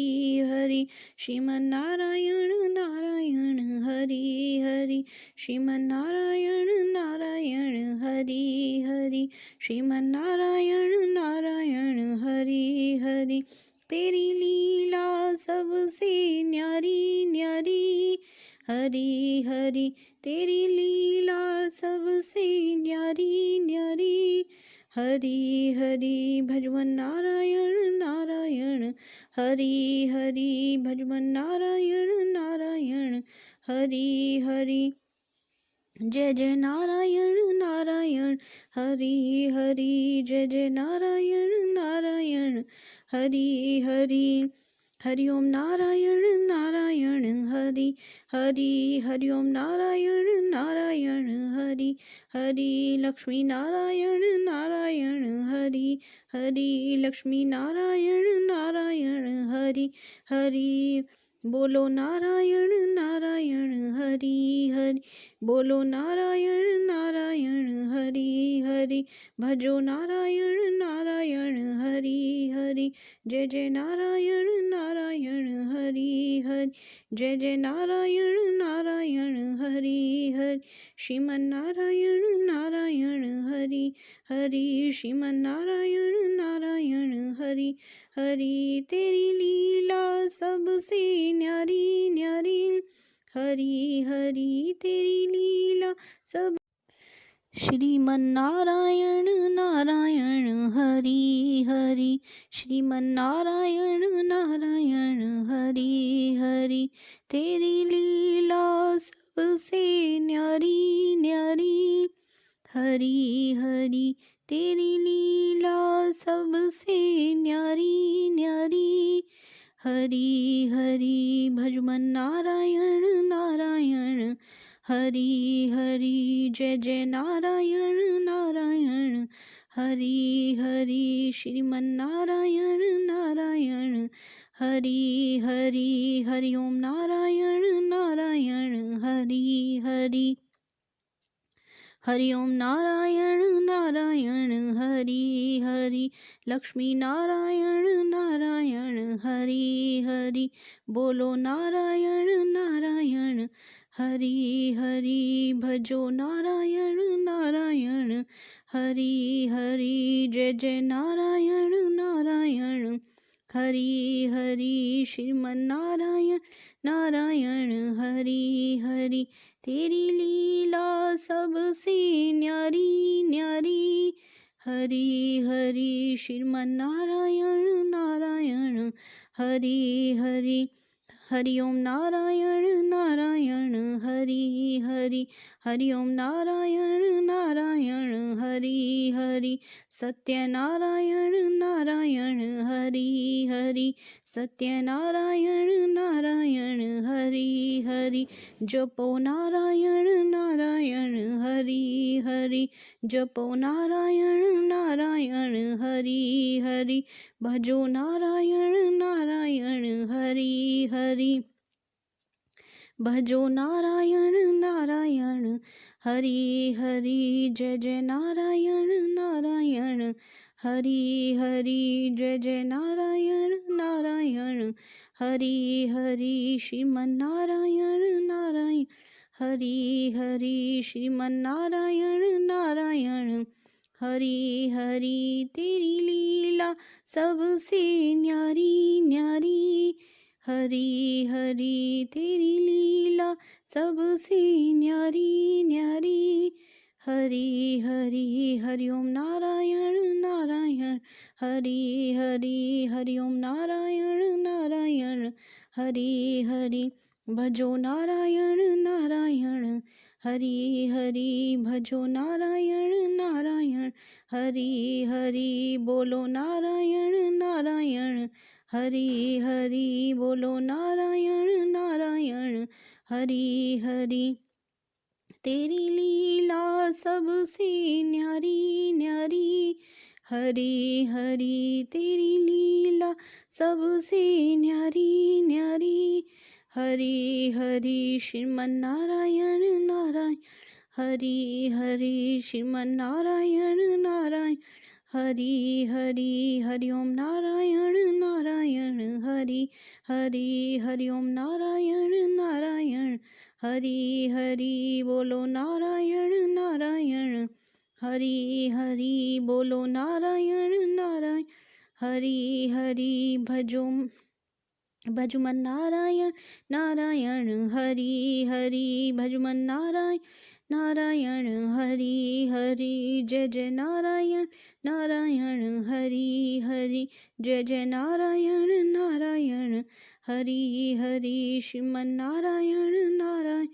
हरि श्रीमन नारायण नारायण हरि हरि श्रीमन नारायण नारायण हरि हरि श्रीमन नारायण नारायण हरि हरि तेरी लीला सबसे न्यारी न्यारी हरि हरि तेरी लीला सबसे न्यारी न्यारी हरि हरि भजवन नारायण नारायण हरि हरि भजवन नारायण नारायण हरि हरि जय जय नारायण नारायण हरि हरि जय जय नारायण नारायण हरि हरि हरि ओम नारायण नारायण हरि हरि हरि ओम नारायण नारायण हरि हरि लक्ष्मी नारायण नारायण हरि हरि लक्ष्मी नारायण नारायण हरि हरि बोलो नारायण नारायण हरि हरि बोलो नारायण नारायण हरि हरि भजो नारायण नारायण हरि हरि जय जय नारायण नारायण हरि हरि जय जय नारायण नारायण हरि हरि श्रीमन नारायण नारायण हरि हरि श्रीमन नारायण नारायण हरि हरि तेरी लीला सबसे न्यारी न्यारी हरि हरि तेरी लीला सब श्रीमन नारायण नारायण हरि हरि श्रीमन नारायण नारायण हरि हरि तेरी लीला सबसे न्यारी न्यारी हरि हरि तेरी लीला सबसे न्यारी न्यारी हरि हरि भजमन नारायण नारायण हरि हरि जय जय नारायण नारायण हरि हरि श्रीमन्नारायण नारायण हरि हरि हरि ओम नारायण नारायण हरि हरि हरि ओम नारायण नारायण हरि हरि लक्ष्मी नारायण नारायण हरि हरि बोलो नारायण नारायण हरि हरि भजो नारायण नारायण हरि हरि जय जय नारायण नारायण हरि हरि श्रीमन्नारायण नारायण हरि हरि तेरी लीला सबसे न्यारी न्यारी हरि हरि श्रीमन्नारायण नारायण हरि हरि हरि ओम नारायण नारायण हरि हरि हरि ओम नारायण नारायण हरि हरि सत्यनारायण नारायण हरि हरि सत्यनारायण नारायण हरि हरि जपो नारायण नारायण हरि हरि जपो नारायण नारायण हरि हरि भजो नारायण नारायण हरि हरि भजो नारायण नारायण हरि हरि जय जय नारायण नारायण हरि हरि जय जय नारायण नारायण हरि हरि श्रीमन्नारायण नारायण हरि हरि श्रीमन्नारायण नारायण हरि हरि तेरी लीला सबसे न्यारी न्यारी हरि हरि तेरी लीला सबसे न्यारी न्यारी हरि हरि हरि ओम नारायण नारायण हरि हरि हरि ओम नारायण नारायण हरि हरि भजो नारायण नारायण हरि हरि भजो नारायण नारायण हरि हरि बोलो नारायण नारायण हरि हरि बोलो नारायण नारायण हरि हरि तेरी लीला सबसे न्यारी न्यारी हरि हरि तेरी लीला सबसे न्यारी न्यारी हरि हरि श्रीमन्नारायण नारायण हरि हरि श्रीमन्नारायण नारायण हरि हरि हरि ओम नारायण नारायण हरि हरि हरि ओम नारायण नारायण हरि हरि बोलो नारायण नारायण हरि हरि बोलो नारायण नारायण हरि हरि भजुमन नारायण नारायण हरि हरि भजुमन नारायण नारायण हरि हरि जय जय नारायण नारायण हरि हरि जय जय नारायण नारायण हरि हरि श्रीमन नारायण नारायण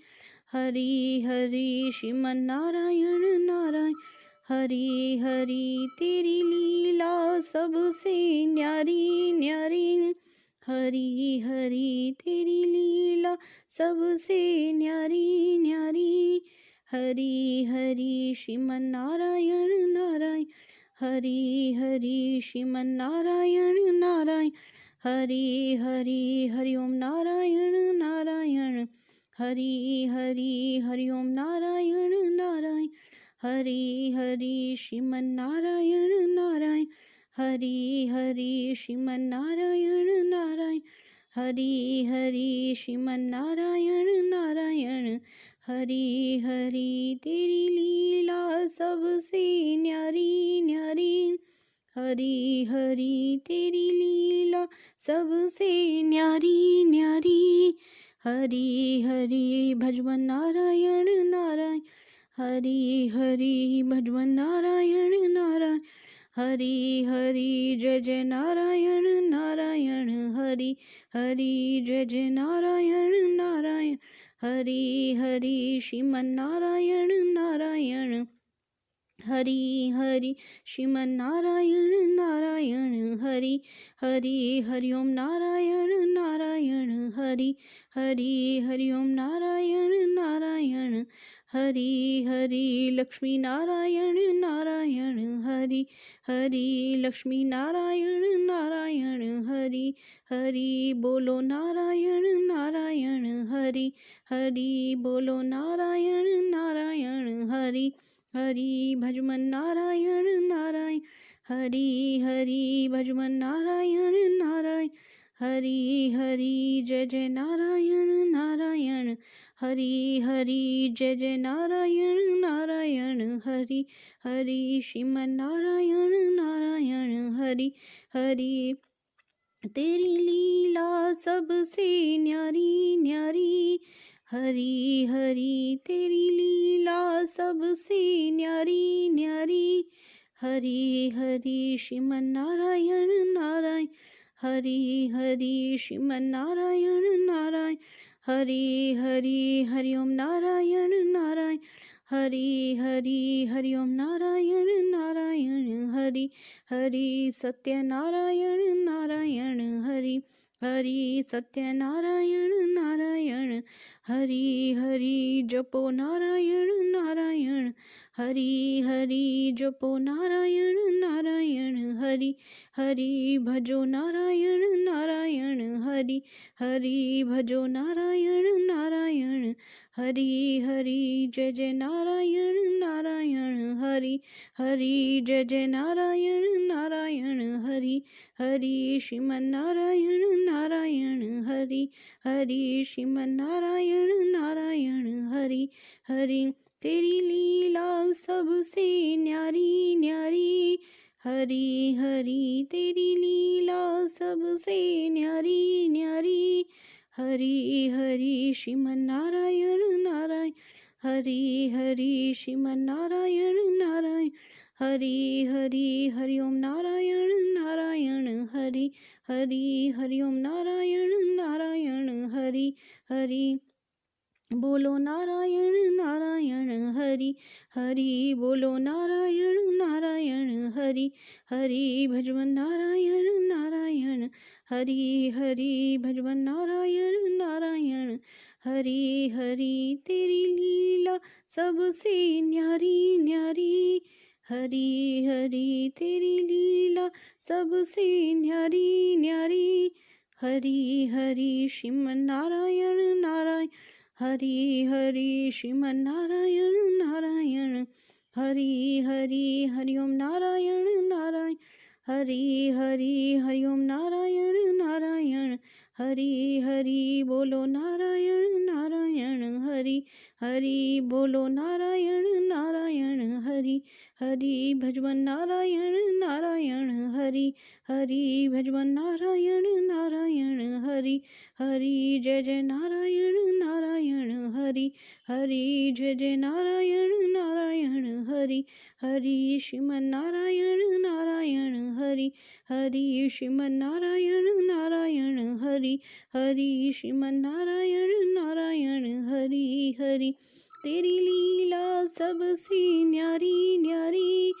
हरि हरि श्रीमन नारायण नारायण हरि हरि तेरी लीला सबसे न्यारी न्यारी हरि हरि तेरी लीला सबसे न्यारी न्यारी हरि हरि श्रीमन नारायण नारायण हरि हरि श्रीमन नारायण नारायण हरि हरि हरि ओम नारायण नारायण हरि हरि हरि ओम नारायण नारायण हरि हरि श्रीमन नारायण नारायण हरि हरि श्रीमन नारायण नारायण हरि हरि श्रीमन नारायण नारायण हरि हरि तेरी लीला सबसे न्यारी न्यारी हरि हरि तेरी लीला सबसे न्यारी न्यारी हरि हरि भजवन नारायण नारायण हरि हरि भजवन नारायण नारायण हरि हरि जय जय नारायण नारायण हरि हरि जय जय नारायण नारायण हरि हरि श्रीमन नारायण नारायण हरि हरि श्रीमन नारायण नारायण हरि हरि हरि ओम नारायण नारायण हरि हरि हरि ओम नारायण नारायण हरि हरि लक्ष्मी नारायण नारायण हरि हरि लक्ष्मी नारायण नारायण हरि हरि बोलो नारायण नारायण हरि हरि बोलो नारायण नारायण हरि हरि भजमन नारायण नारायण हरि हरि भजमन नारायण नारायण हरि हरि जय जय नारायण नारायण हरि हरि जय जय नारायण नारायण हरि हरि श्रीमन नारायण नारायण हरि हरि तेरी लीला सबसे न्यारी न्यारी हरि हरि तेरी लीला सबसे न्यारी न्यारी हरि हरि श्रीमन नारायण नारायण हरि हरि श्रीमन नारायण नारायण हरि हरि हरि ओम नारायण नारायण हरि हरि हरि ओम नारायण नारायण हरि हरि सत्य नारायण नारायण हरि हरि सत्य नारायण नारायण हरि हरि जपो नारायण नारायण हरि हरि जपो नारायण नारायण हरि हरि भजो नारायण नारायण हरि हरि भजो नारायण नारायण हरि हरि जय जय नारायण नारायण हरि हरि जय जय नारायण नारायण हरि हरि श्रीमन नारायण नारायण हरि हरि श्रीमन नारायण नारायण हरि हरि तेरी लीला सबसे न्यारी न्यारी हरि हरि तेरी लीला सबसे न्यारी न्यारी हरि हरि श्रीमन नारायण नारायण हरि हरि श्रीमन नारायण नारायण हरि हरि हरि ओम नारायण नारायण हरि हरि हरि ओम नारायण नारायण हरि हरि बोलो नारायण नारायण हरि हरि बोलो नारायण नारायण हरि हरि भजवन नारायण नारायण हरि हरि भजवन नारायण नारायण हरि हरि तेरी लीला सबसे न्यारी न्यारी हरि हरि तेरी लीला सबसे न्यारी न्यारी हरि हरि श्रीमन नारायण नारायण हरि हरि श्रीमन नारायण नारायण हरि हरि हरि ओम नारायण नारायण हरि हरि हरि ओम नारायण नारायण हरि हरि बोलो नारायण नारायण हरि हरि बोलो नारायण नारायण हरि हरि भजवन नारायण नारायण हरि हरि भजवन नारायण नारायण हरि हरि जय जय नारायण नारायण हरि हरि जय जय नारायण नारायण हरि हरि श्रीमन नारायण नारायण हरि हरि श्रीमन नारायण नारायण हरि हरि श्रीमन नारायण नारायण हरि हरि तेरी लीला सबसे न्यारी न्यारी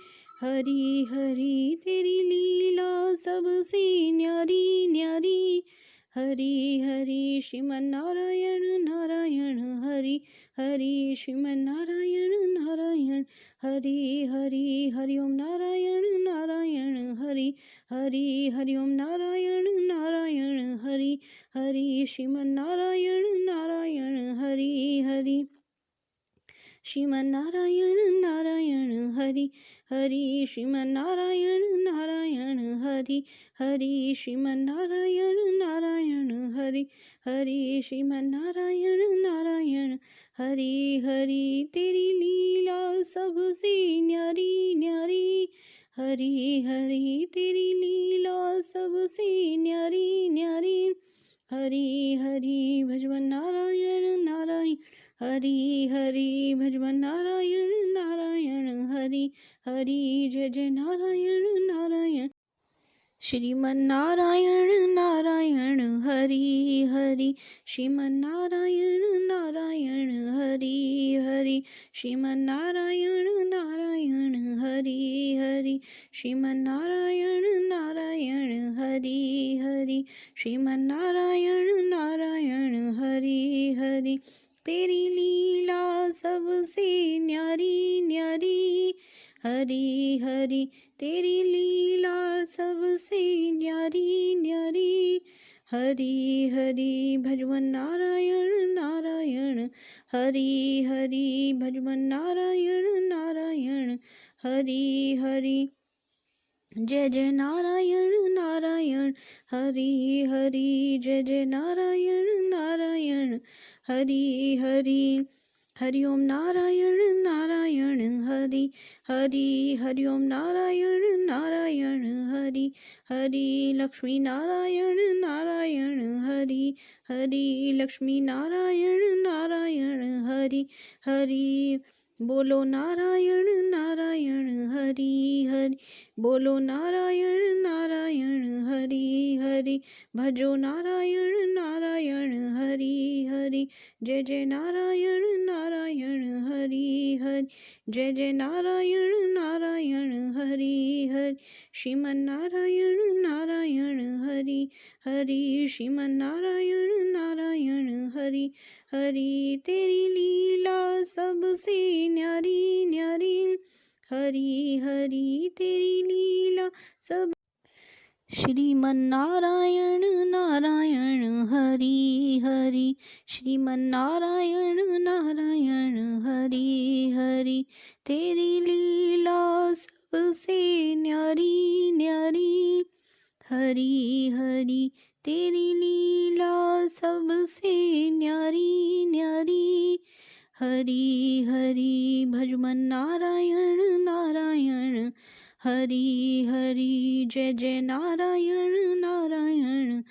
हरि हरि तेरी लीला सबसे न्यारी न्यारी हरि हरि श्रीमन नारायण नारायण हरि हरि श्रीमन नारायण नारायण हरि हरि हरि ओम नारायण नारायण हरि हरि हरि ओम नारायण नारायण हरि हरि श्रीमन नारायण नारायण हरि हरि श्रीमन नारायण नारायण हरि हरि श्रीमन नारायण नारायण हरि हरि श्रीमन नारायण नारायण हरि हरि श्रीमन नारायण नारायण हरि हरि तेरी लीला सबसे न्यारी न्यारी हरि हरि तेरी लीला सबसे न्यारी न्यारी हरि हरि भजवन नारायण नारायण हरि हरि भजवन नारायण नारायण हरि हरि जय जय नारायण नारायण श्रीमन नारायण नारायण हरि हरि श्रीमन नारायण नारायण हरि हरि श्रीमन नारायण नारायण हरि हरि श्रीमन नारायण नारायण हरि हरि श्रीमन्नारायण नारायण हरि हरि तेरी लीला सबसे न्यारी न्यारी हरि हरि तेरी लीला सबसे न्यारी न्यारी हरि हरि भजवन नारायण नारायण हरि हरि भजवन नारायण नारायण हरि हरि जय जय नारायण नारायण हरि हरि जय जय नारायण नारायण हरि हरि हरि ओम नारायण नारायण हरि हरि हरि ओम नारायण नारायण हरि हरि लक्ष्मी नारायण नारायण हरि हरि लक्ष्मी नारायण नारायण हरि हरि बोलो नारायण नारायण हरि हरि बोलो नारायण नारायण हरि हरि भजो नारायण नारायण हरि हरि जय जय नारायण नारायण हरि हरि जय जय नारायण नारायण हरि हरि श्रीमन्नारायण नारायण हरि हरि श्रीमन्नारायण नारायण हरि हरि तेरी लीला सबसे न्यारी न्यारी हरि हरि तेरी लीला सब श्रीमन्नारायण नारायण हरि हरि श्रीमन्नारायण नारायण हरि हरि तेरी लीला सबसे न्यारी न्यारी हरि हरि तेरी लीला सबसे न्यारी न्यारी हरि हरि भजमन नारायण नारायण हरि हरि जय जय नारायण नारायण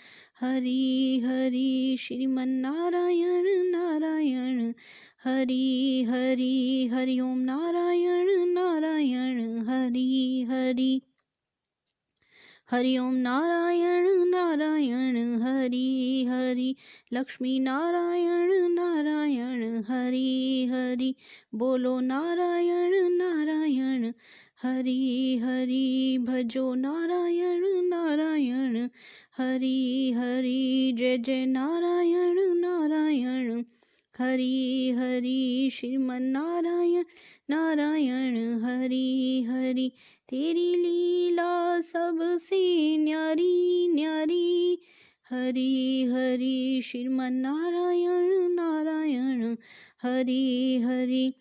हरि हरि श्रीमन नारायण नारायण हरि हरि हरि ओम नारायण नारायण हरि हरि हरि ओम नारायण नारायण हरि हरि लक्ष्मी नारायण नारायण हरि हरि बोलो नारायण नारायण हरि हरि भजो नारायण नारायण हरि हरि जय जय नारायण नारायण हरि हरि श्रीमन नारायण नारायण हरि हरि तेरी लीला सबसे न्यारी न्यारी हरि हरि श्रीमन नारायण नारायण हरि हरि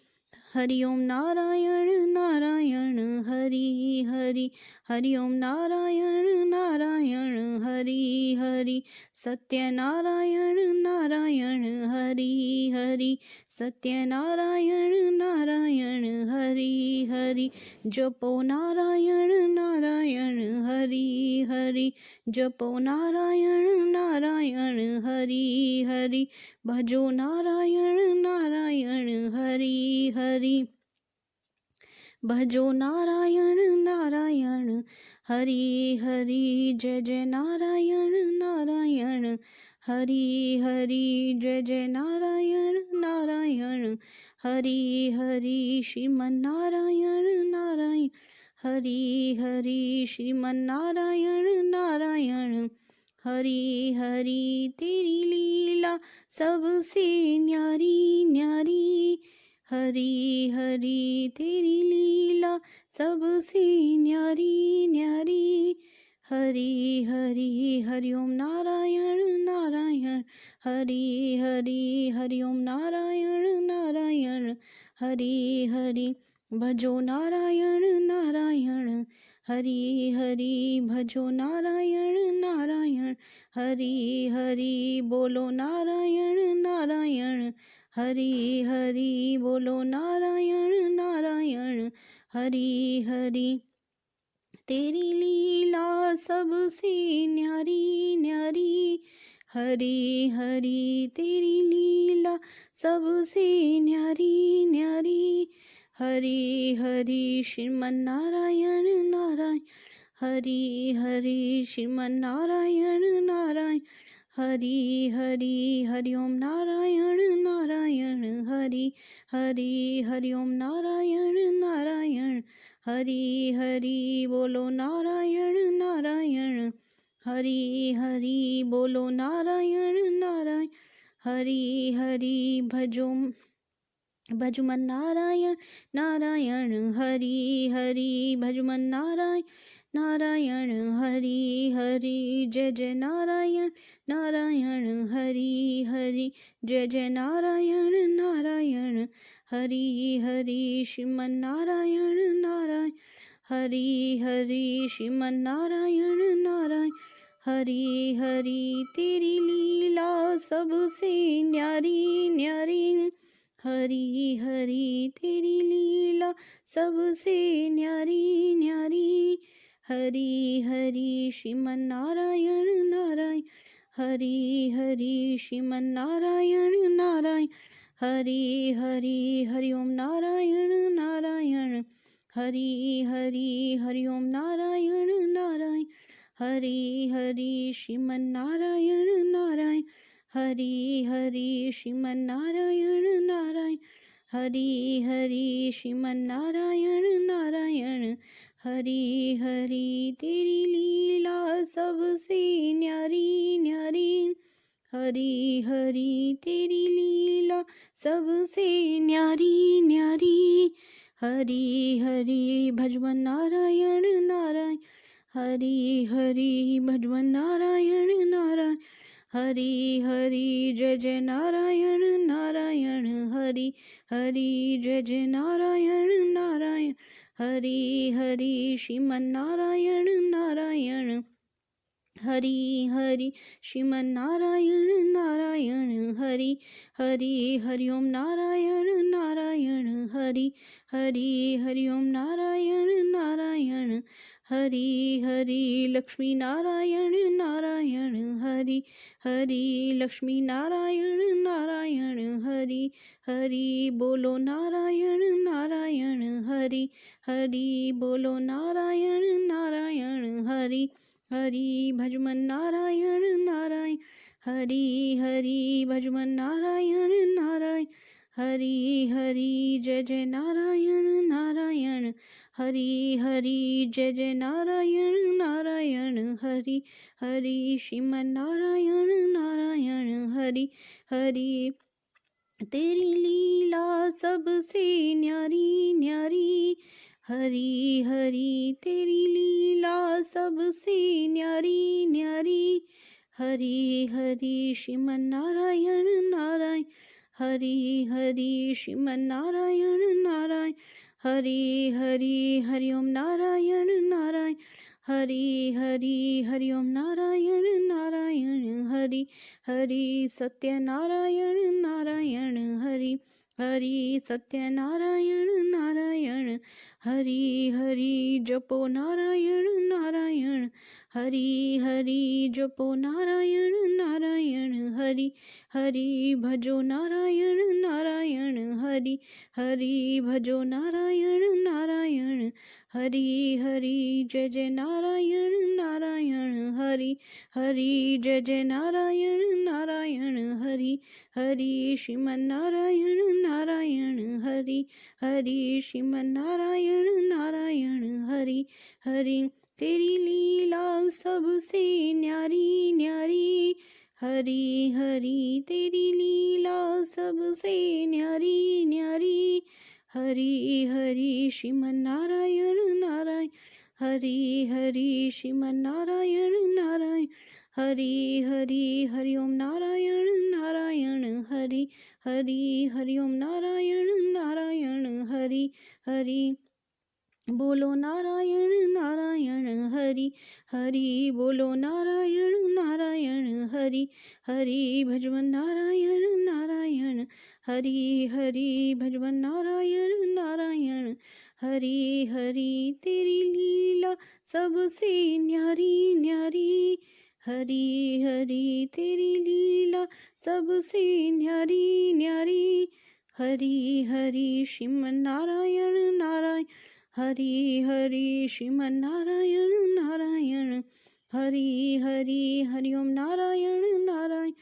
हरि ओम नारायण नारायण हरि हरि हरि ओम नारायण नारायण हरि हरि सत्य नारायण नारायण हरि हरि सत्य नारायण नारायण हरि हरि जपो नारायण नारायण हरि हरि जपो नारायण नारायण हरि हरि भजो नारायण नारायण हरि हरि भजो नारायण नारायण हरि हरि जय जय नारायण नारायण हरि हरि जय जय नारायण नारायण हरि हरि श्रीमन नारायण नारायण हरि हरि श्रीमन नारायण नारायण हरि हरि तेरी लीला सबसे न्यारी न्यारी हरि हरि तेरी लीला सबसे न्यारी न्यारी हरि हरि हरि ओम नारायण नारायण हरि हरि हरि ओम नारायण नारायण हरि हरि भजो नारायण नारायण हरि हरि भजो नारायण नारायण हरि हरि बोलो नारायण नारायण हरि हरि बोलो नारायण नारायण हरि हरि तेरी लीला सबसे न्यारी न्यारी हरि हरि तेरी लीला सबसे न्यारी न्यारी हरि हरि श्रीमन नारायण नारायण हरि हरि श्रीमन नारायण नारायण हरि हरि हरि ओम नारायण नारायण हरि हरि हरि ओम नारायण नारायण हरि हरि बोलो नारायण नारायण हरि हरि बोलो नारायण नारायण। हरि हरि भजो भजमन नारायण नारायण। हरि हरि भजमन नारायण नारायण। हरि हरि जय जय नारायण नारायण। हरि हरि जय जय नारायण नारायण। हरि हरि श्रीमन नारायण नारायण। हरि हरि श्रीमन नारायण नारायण। हरि हरि तेरी लीला सबसे न्यारी न्यारी। हरि हरि तेरी लीला सबसे न्यारी न्यारी। हरि हरि श्रीमन नारायण नारायण। हरि हरि श्रीमन नारायण नारायण। हरि हरि हरि ओम नारायण नारायण। हरि हरि हरि ओम नारायण नारायण। हरि हरि श्रीमन नारायण नारायण। हरि हरि श्रीमन नारायण नारायण। हरि हरि श्रीमन नारायण नारायण। हरि हरि तेरी लीला सबसे न्यारी न्यारी। हरि हरि तेरी लीला सबसे न्यारी न्यारी। हरि हरि भजमन नारायण नारायण। हरि हरि भजमन नारायण नारायण। हरि हरि जय जय नारायण नारायण। हरि हरि जय जय नारायण नारायण। हरि हरि श्रीमन नारायण नारायण। हरि हरि श्रीमन नारायण नारायण। हरि हरि हरि ओम नारायण नारायण। हरि हरि हरि ओम नारायण नारायण। हरि हरि लक्ष्मी नारायण नारायण। हरि हरि लक्ष्मी नारायण नारायण। हरि हरि बोलो नारायण नारायण। हरि हरि बोलो नारायण नारायण। हरि हरि भजमन नारायण नारायण। हरि हरि भजमन नारायण नारायण। हरि हरि जय जय नारायण नारायण। हरि हरि जय जय नारायण नारायण। हरि हरि श्रीमन नारायण नारायण। हरि हरि तेरी लीला सबसे न्यारी न्यारी। हरि हरि तेरी लीला सबसे न्यारी न्यारी। हरि हरि श्रीमन नारायण नारायण। हरि हरि श्रीमन नारायण नारायण। हरि हरि हरि ओम नारायण नारायण। हरि हरि हरि ओम नारायण नारायण। हरि हरि सत्य नारायण नारायण। हरि हरि सत्य नारायण नारायण। हरि हरि जपो नारायण नारायण। हरि हरि जपो नारायण नारायण। हरि हरि भजो नारायण नारायण। हरि हरि भजो नारायण नारायण। हरि हरि जय जय नारायण नारायण। हरि हरि जय जय नारायण नारायण। हरि हरि श्रीमन नारायण नारायण। हरि हरि श्रीमन नारायण नारायण। हरि हरि तेरी लीला सबसे न्यारी न्यारी। हरि हरि तेरी लीला सबसे न्यारी न्यारी। हरि हरि श्रीमन नारायण नारायण। हरि हरि श्रीमन नारायण नारायण। हरि हरि हरि ओम नारायण नारायण। हरि हरि हरि ओम नारायण नारायण। हरि हरि बोलो नारायण नारायण। हरि हरि बोलो नारायण नारायण। हरि हरि भजमन नारायण नारायण। हरि हरि भजमन नारायण नारायण। हरि हरि तेरी लीला सबसे न्यारी न्यारी। हरि हरि तेरी लीला सबसे न्यारी न्यारी। हरि हरि श्रीमन नारायण नारायण। हरि हरि श्रीमन नारायण नारायण। हरि हरि हरि ओम नारायण नारायण।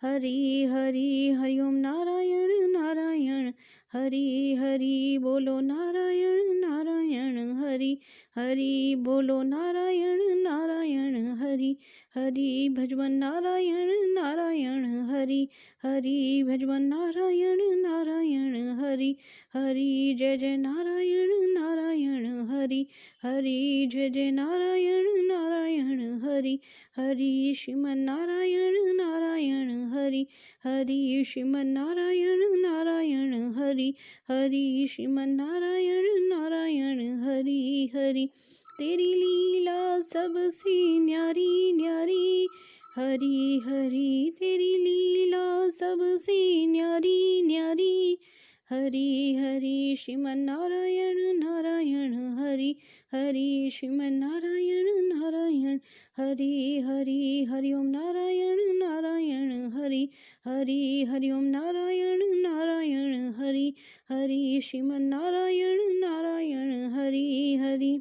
हरि हरि हरि ओम नारायण नारायण। हरि हरि बोलो नारायण नारायण। हरि हरि बोलो नारायण नारायण। हरि हरि भजवन नारायण नारायण हरि हरि भजवन नारायण नारायण हरि हरि जय जय नारायण नारायण हरि हरि जय जय नारायण नारायण हरि हरि श्रीमन नारायण नारायण हरि हरि श्रीमन नारायण नारायण हरि हरि श्रीमन नारायण नारायण हरि हरि तेरी लीला सबसे न्यारी न्यारी हरि हरि तेरी लीला सबसे न्यारी न्यारी हरि हरि श्रीमन नारायण नारायण हरि हरि श्रीमन नारायण नारायण हरि हरि हरि ओम नारायण नारायण हरि हरि हरि ओम नारायण नारायण हरि हरि श्रीमन नारायण नारायण हरि हरि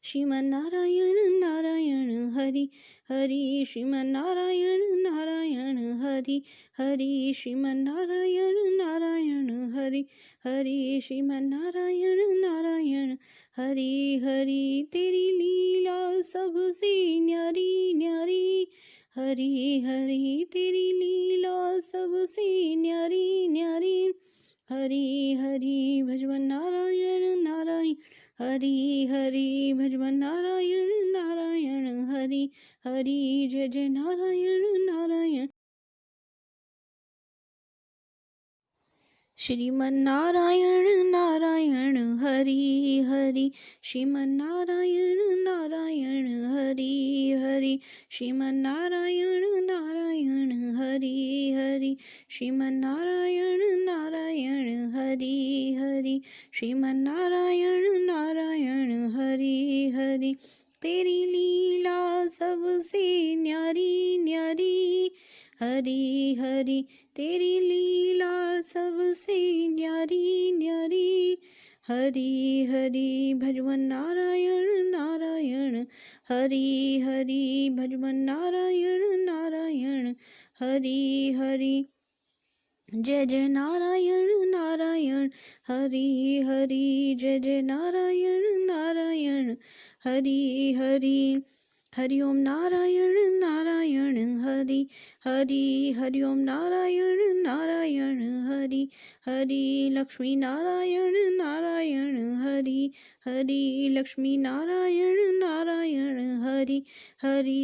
श्रीमन नारायण नारायण हरि हरि श्रीमन नारायण नारायण हरि हरि श्रीमन नारायण नारायण हरि हरि श्रीमन नारायण नारायण हरि हरि तेरी लीला सबसे न्यारी न्यारी हरि हरि तेरी लीला सबसे न्यारी न्यारी हरि हरि भजवन नारायण नारायण हरि हरि भजवन नारायण नारायण हरि हरि जय जय नारायण नारायण श्रीमन नारायण नारायण हरि हरि श्रीमन नारायण नारायण हरि हरि श्रीमन नारायण नारायण हरि हरि श्रीमन नारायण नारायण हरि हरि श्रीमन नारायण नारायण हरि हरि तेरी लीला सबसे न्यारी न्यारी हरि हरि तेरी लीला सबसे न्यारी न्यारी हरि हरि भजवन नारायण नारायण हरि हरि भजवन नारायण नारायण हरि हरि जय जय नारायण नारायण हरि हरि जय जय नारायण नारायण हरि हरि हरि ओम नारायण नारायण हरि हरि हरि ओम नारायण नारायण हरि हरि लक्ष्मी नारायण नारायण हरि हरि लक्ष्मी नारायण नारायण हरि हरि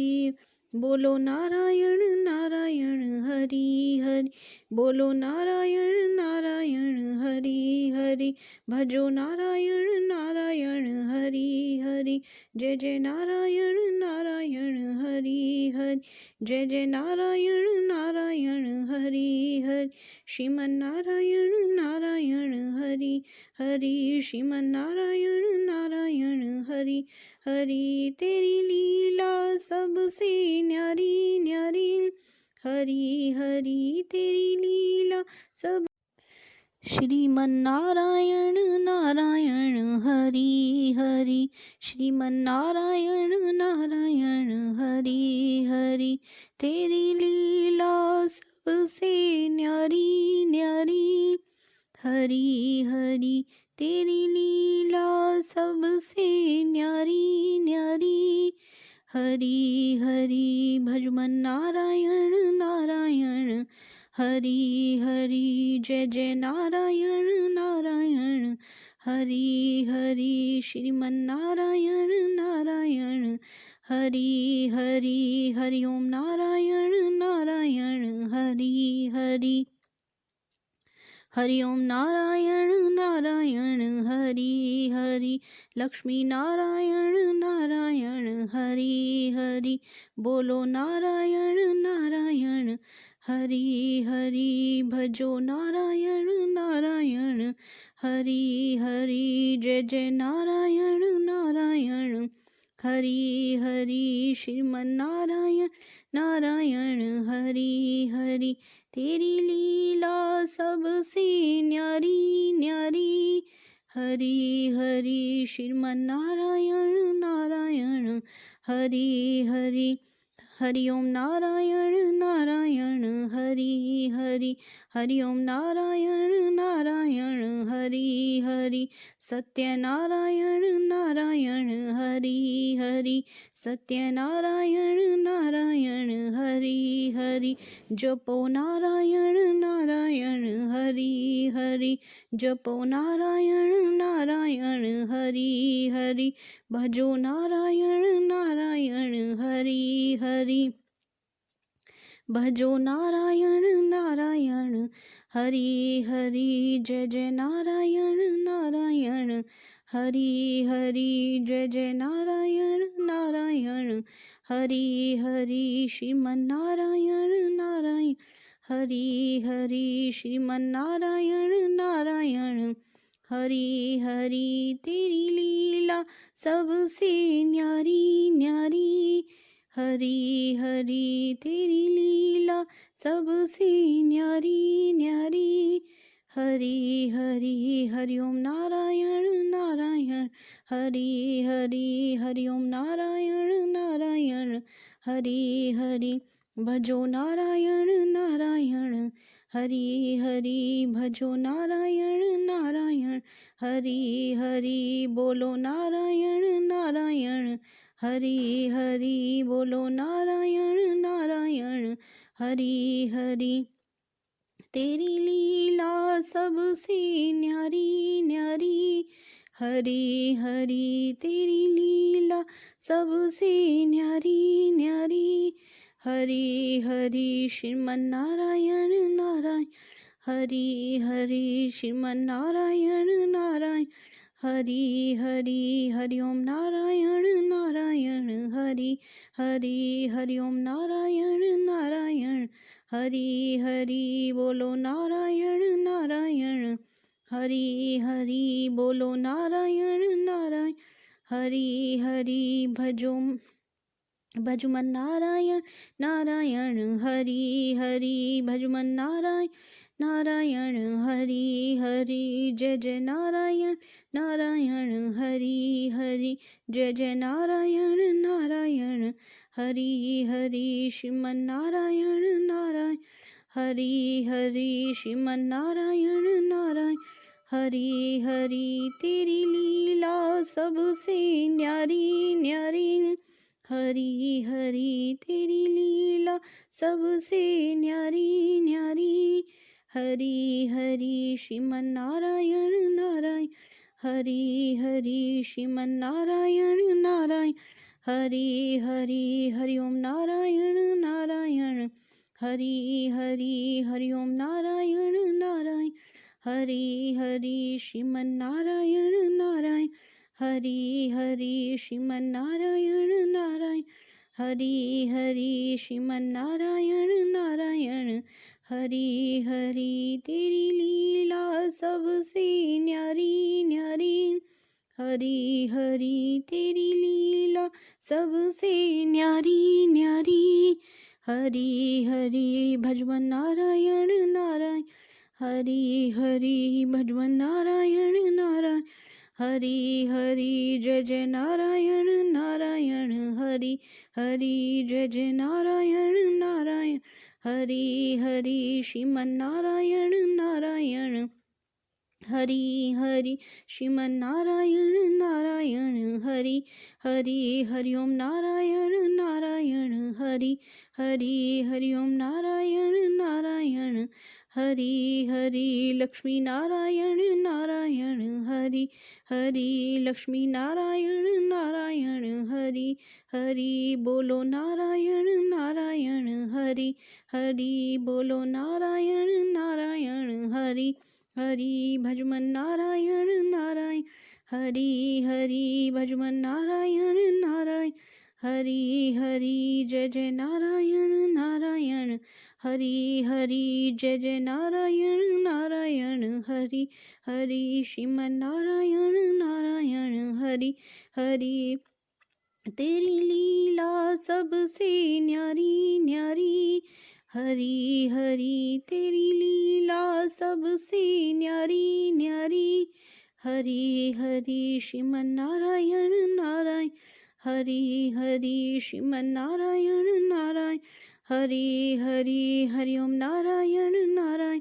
बोलो नारायण नारायण हरि हरि बोलो नारायण नारायण हरि हरि भजो नारायण नारायण हरि हरि जय जय नारायण नारायण हरि हरि जय जय नारायण नारायण हरि हरि श्रीमन नारायण नारायण हरि हरि श्रीमन नारायण नारायण हरि हरि तेरी लीला सबसे न्यारी न्यारी हरि हरि तेरी लीला सब श्रीमन नारायण नारायण हरि हरि श्रीमन नारायण नारायण हरि हरि तेरी लीला सबसे न्यारी न्यारी हरि हरि तेरी लीला सबसे न्यारी न्यारी हरि हरि भजमन नारायण नारायण हरि हरि जय जय नारायण नारायण हरि हरि श्रीमन नारायण नारायण हरि हरि हरि ओम नारायण नारायण हरि हरि हरि ओम नारायण नारायण हरि हरि लक्ष्मी नारायण नारायण हरि हरि बोलो नारायण नारायण हरि हरि भजो नारायण नारायण हरि हरि जय जय नारायण नारायण हरि हरि श्रीमन नारायण नारायण हरि हरि तेरी लीला सबसे न्यारी न्यारी हरि हरि श्रीमन नारायण नारायण हरि हरि हरि ओम नारायण नारायण हरि हरि, हरि ओम नारायण नारायण हरि हरि, सत्यनारायण नारायण हरि हरि, सत्यनारायण नारायण हरि हरि, जपो नारायण नारायण हरि हरि, जपो नारायण नारायण हरि हरि, भजो नारायण नारायण हरि हरि, भजो नारायण नारायण हरि हरि, जय जय नारायण नारायण हरि हरि, जय जय नारायण नारायण हरि हरि, श्रीमन्नारायण नारायण हरि हरि, श्रीमन्नारायण नारायण हरि हरि, तेरी लीला सबसे न्यारी न्यारी, हरि हरि तेरी लीला सबसे न्यारी न्यारी, हरि हरि, हरि ओम नारायण नारायण हरि हरि, हरि ओम नारायण नारायण हरि हरि, भजो नारायण नारायण हरि हरि, भजो नारायण नारायण हरि हरि, बोलो नारायण नारायण हरि हरि, बोलो नारायण नारायण हरि हरि, तेरी लीला सबसे न्यारी न्यारी, हरि हरि तेरी लीला सबसे न्यारी न्यारी, हरि हरि, श्रीमन्नारायण नारायण हरि हरि, श्रीमन्नारायण नारायण हरि हरि, हरि ओम नारायण नारायण हरि हरि, हरि ओम नारायण नारायण हरि हरि, बोलो नारायण नारायण हरि हरि, बोलो नारायण नारायण हरि हरि, भजमन नारायण नारायण हरि हरि, भजमन नारायण नारायण हरि हरि, जय जय नारायण नारायण हरि हरि, जय जय नारायण नारायण हरि हरि, श्रीमन नारायण नारायण हरि हरि, श्रीमन नारायण नारायण हरि हरि, तेरी लीला सबसे न्यारी न्यारी, हरि हरि तेरी लीला सबसे न्यारी न्यारी, हरि हरि, श्रीमन नारायण नारायण हरि हरि, श्रीमन नारायण नारायण हरि हरि, हरि ओम नारायण नारायण हरि हरि, हरि ओम नारायण नारायण हरि हरि, श्रीमन नारायण नारायण हरि हरि, श्रीमन नारायण नारायण हरि हरि, श्रीमन नारायण नारायण हरि हरि, तेरी लीला सबसे न्यारी न्यारी, हरि हरि तेरी लीला सबसे न्यारी न्यारी, हरि हरि, भजमन नारायण नारायण हरि हरि, भजमन नारायण नारायण हरि हरि, जय जय नारायण नारायण हरि हरि, जय जय नारायण नारायण हरि हरि, श्रीमन नारायण नारायण हरि हरि, श्रीमन नारायण नारायण हरि हरि, हरि ओम नारायण नारायण हरि हरि, हरि ओम नारायण नारायण हरि हरि, लक्ष्मी नारायण नारायण हरि हरि, लक्ष्मी नारायण नारायण हरि हरि, बोलो नारायण नारायण हरि हरि, बोलो नारायण नारायण हरि हरि, भजमन नारायण नारायण हरि हरि, भजमन नारायण नारायण हरि हरि, जय जय नारायण नारायण हरि हरि, जय जय नारायण नारायण हरि हरि, श्रीमन नारायण नारायण हरि हरि, तेरी लीला सबसे न्यारी न्यारी, हरि हरि तेरी लीला सबसे न्यारी न्यारी, हरि हरि, श्रीमन नारायण नारायण हरि हरि श्रीमन्नारायण नारायण हरि हरि हरि ओम नारायण नारायण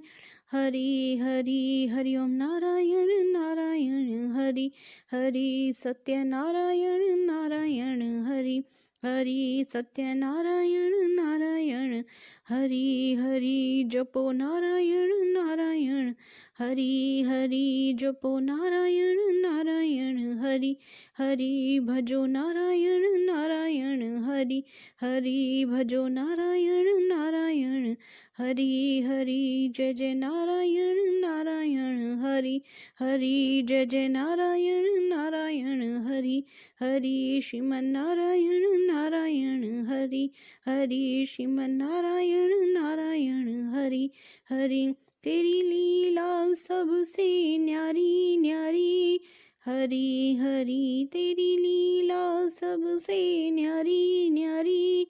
हरि हरि हरि ओम नारायण नारायण हरि हरि सत्यनारायण नारायण हरि हरि सत्यनारायण नारायण हरि हरि जपो नारायण नारायण हरि हरि जपो नारायण नारायण हरि हरि भजो नारायण नारायण हरि हरि भजो नारायण नारायण हरि हरि जय जय नारायण नारायण हरि हरि जय जय नारायण नारायण हरि हरि श्रीमन्नारायण नारायण हरि हरि श्रीमन्नारायण नारायण हरि हरि तेरी लीला सबसे न्यारी न्यारी हरि हरि तेरी लीला सबसे न्यारी न्यारी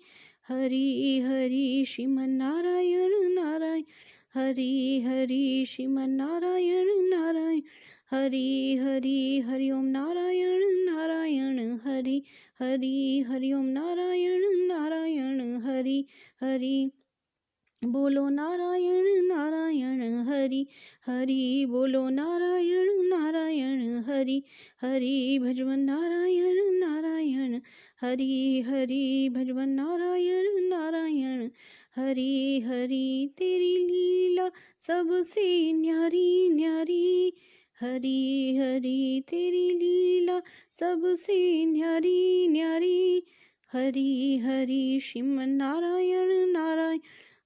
हरि हरि श्रीमन्नारायण नारायण हरि हरि श्रीमन्नारायण नारायण हरि हरि हरि ओम नारायण नारायण हरि हरि हरि ओम नारायण नारायण हरि हरि बोलो नारायण नारायण हरि हरि बोलो नारायण नारायण हरि हरि भजवन नारायण नारायण हरि हरि भजवन नारायण नारायण हरि हरि तेरी लीला सबसे न्यारी न्यारी हरि हरि तेरी लीला सबसे न्यारी न्यारी हरि हरि श्रीमन्नारायण नारायण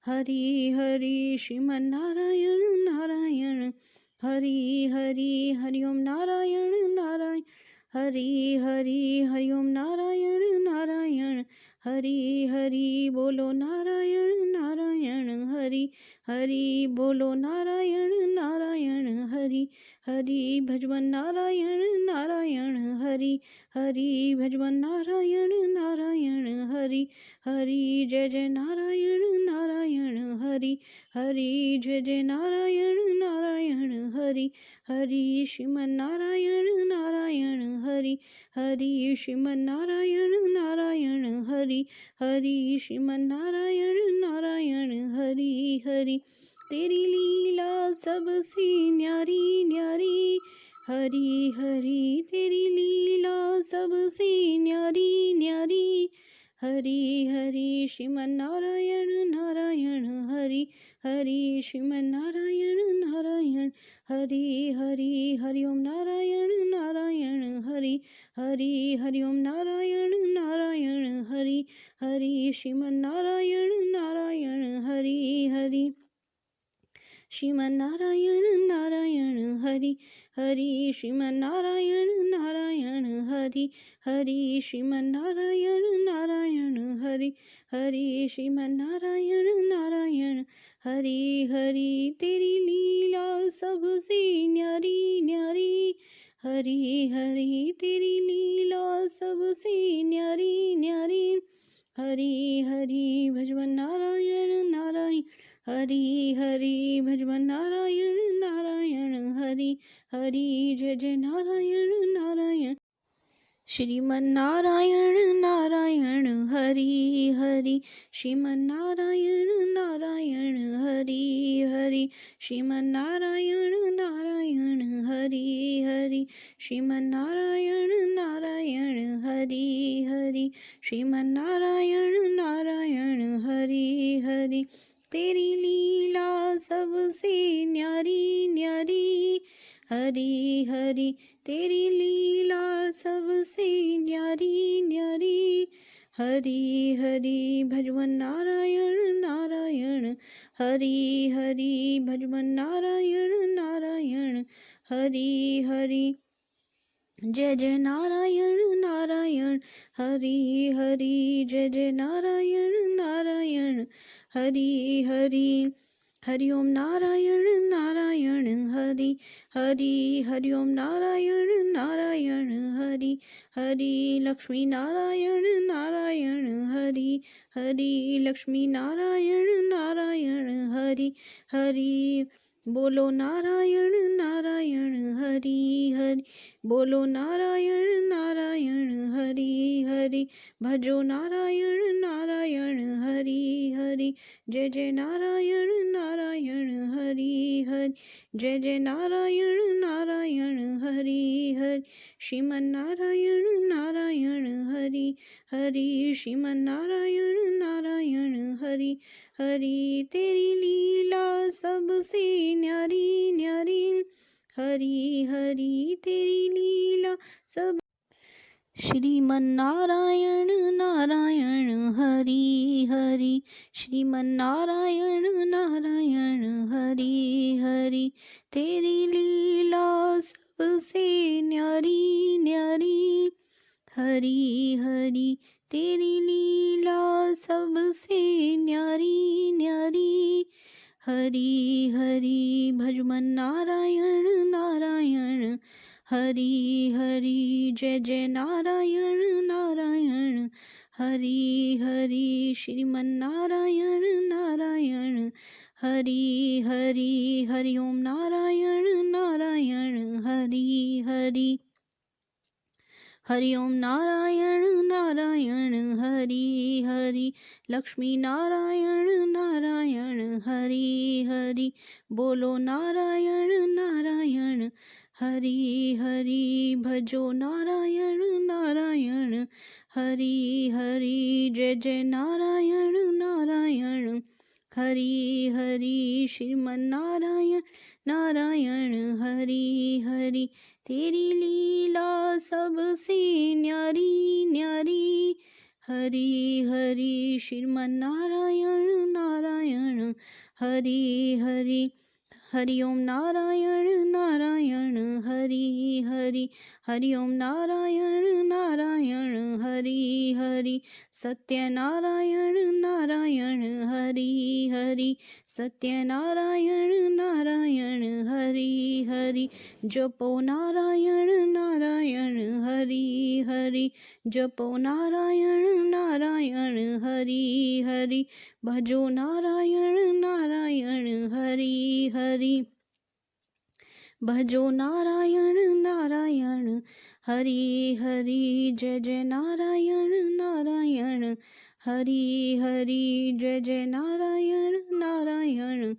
हरि हरि श्रीमन्नारायण नारायण हरि हरि हरि ओम नारायण नारायण हरि हरि हरि ओम नारायण नारायण हरि हरि बोलो नारायण नारायण हरि हरि बोलो नारायण नारायण हरि हरि भजवन नारायण नारायण हरि हरि भजवन नारायण नारायण हरि हरि जय जय नारायण नारायण हरि हरि जय जय नारायण नारायण हरि हरि श्रीमन्नारायण नारायण हरि हरि श्रीमन्नारायण नारायण हरि हरि श्रीमन्नारायण नारायण हरि हरि तेरी लीला सबसे न्यारी न्यारी हरि हरि तेरी लीला सबसे न्यारी न्यारी हरि हरि श्रीमन्नारायण नारायण हरि हरि श्रीमन्नारायण नारायण हरि हरि हरि ओम नारायण नारायण हरि हरि हरि ओम नारायण नारायण हरि हरि श्रीमन्नारायण नारायण हरि हरि श्रीमन्नारायण नारायण हरि हरि श्रीमन्नारायण नारायण हरि हरि श्रीमन्नारायण नारायण हरि हरि श्रीमन्नारायण नारायण हरि हरि तेरी लीला सबसे न्यारी न्यारी हरि हरि तेरी लीला सबसे न्यारी न्यारी हरि हरि भजवन नारायण नारायण हरि हरि भजवन नारायण नारायण हरि हरि जय जय नारायण नारायण श्रीमन्नारायण नारायण हरि हरि श्रीमन्नारायण नारायण हरि हरि श्रीमन्नारायण नारायण हरि हरि श्रीमन्नारायण नारायण हरि हरि श्रीमन्नारायण नारायण हरि हरि तेरी लीला सबसे न्यारी न्यारी हरि हरि तेरी लीला सबसे न्यारी न्यारी हरि हरि भजवन नारायण नारायण हरि हरि भजवन नारायण नारायण हरि हरि जय जय नारायण नारायण हरि हरि जय जय नारायण नारायण हरि हरि हरि ओम नारायण नारायण हरि हरि हरि ओम नारायण नारायण हरि हरि लक्ष्मी नारायण नारायण हरि हरि लक्ष्मी नारायण नारायण हरि हरि बोलो नारायण नारायण हरि हरि बोलो नारायण नारायण हरि हरि भजो नारायण नारायण हरि हरि जय जय नारायण नारायण हरि हरि जय जय नारायण नारायण हरि हरि श्रीमन नारायण नारायण हरि हरि श्रीमन नारायण नारायण हरि हरि तेरी लीला सबसे न्यारी न्यारी हरि हरि तेरी लीला सब श्रीमन नारायण नारायण हरि हरि श्रीमन नारायण नारायण हरि हरि तेरी लीला सबसे न्यारी न्यारी हरि हरि तेरी लीला सबसे न्यारी न्यारी हरि हरि भजमन नारायण नारायण हरि हरि जय जय नारायण नारायण हरि हरि श्रीमन नारायण नारायण हरि हरि हरि ओम नारायण नारायण हरि हरि हरि ओम नारायण नारायण हरि हरि लक्ष्मी नारायण नारायण हरि हरि बोलो नारायण नारायण हरि हरि भजो नारायण नारायण हरि हरि जय जय नारायण नारायण हरि हरि श्रीमन नारायण नारायण हरि हरि तेरी लीला सबसे न्यारी न्यारी हरि हरि श्रीमन नारायण नारायण हरि हरि हरि ओम नारायण नारायण हरि हरि हरि ओम नारायण नारायण हरि हरि सत्य नारायण नारायण हरि हरि सत्य नारायण नारायण हरि हरि जपो नारायण नारायण हरि हरि जपो नारायण नारायण हरि हरि भजो नारायण नारायण हरि हरि भजो नारायण नारायण हरि हरि जय जय नारायण नारायण हरि हरि जय जय नारायण नारायण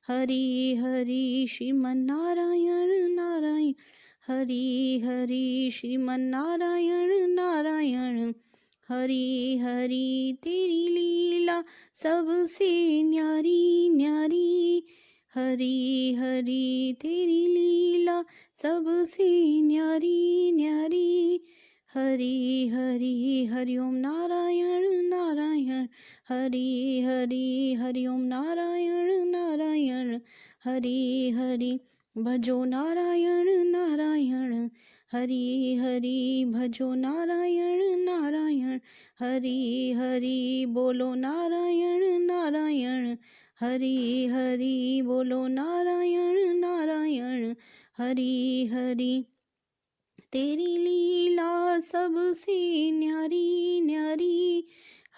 हरि हरि श्रीमन नारायण नारायण हरि हरि श्रीमन नारायण नारायण हरि हरि तेरी लीला सबसे न्यारी न्यारी हरि हरि तेरी लीला सबसे न्यारी न्यारी हरि हरि हरि ओम नारायण नारायण हरि हरि हरि ओम नारायण नारायण हरि हरि भजो नारायण नारायण हरि हरि भजो नारायण नारायण हरि हरि बोलो नारायण नारायण हरि हरि बोलो नारायण नारायण हरि हरि तेरी लीला सबसे न्यारी न्यारी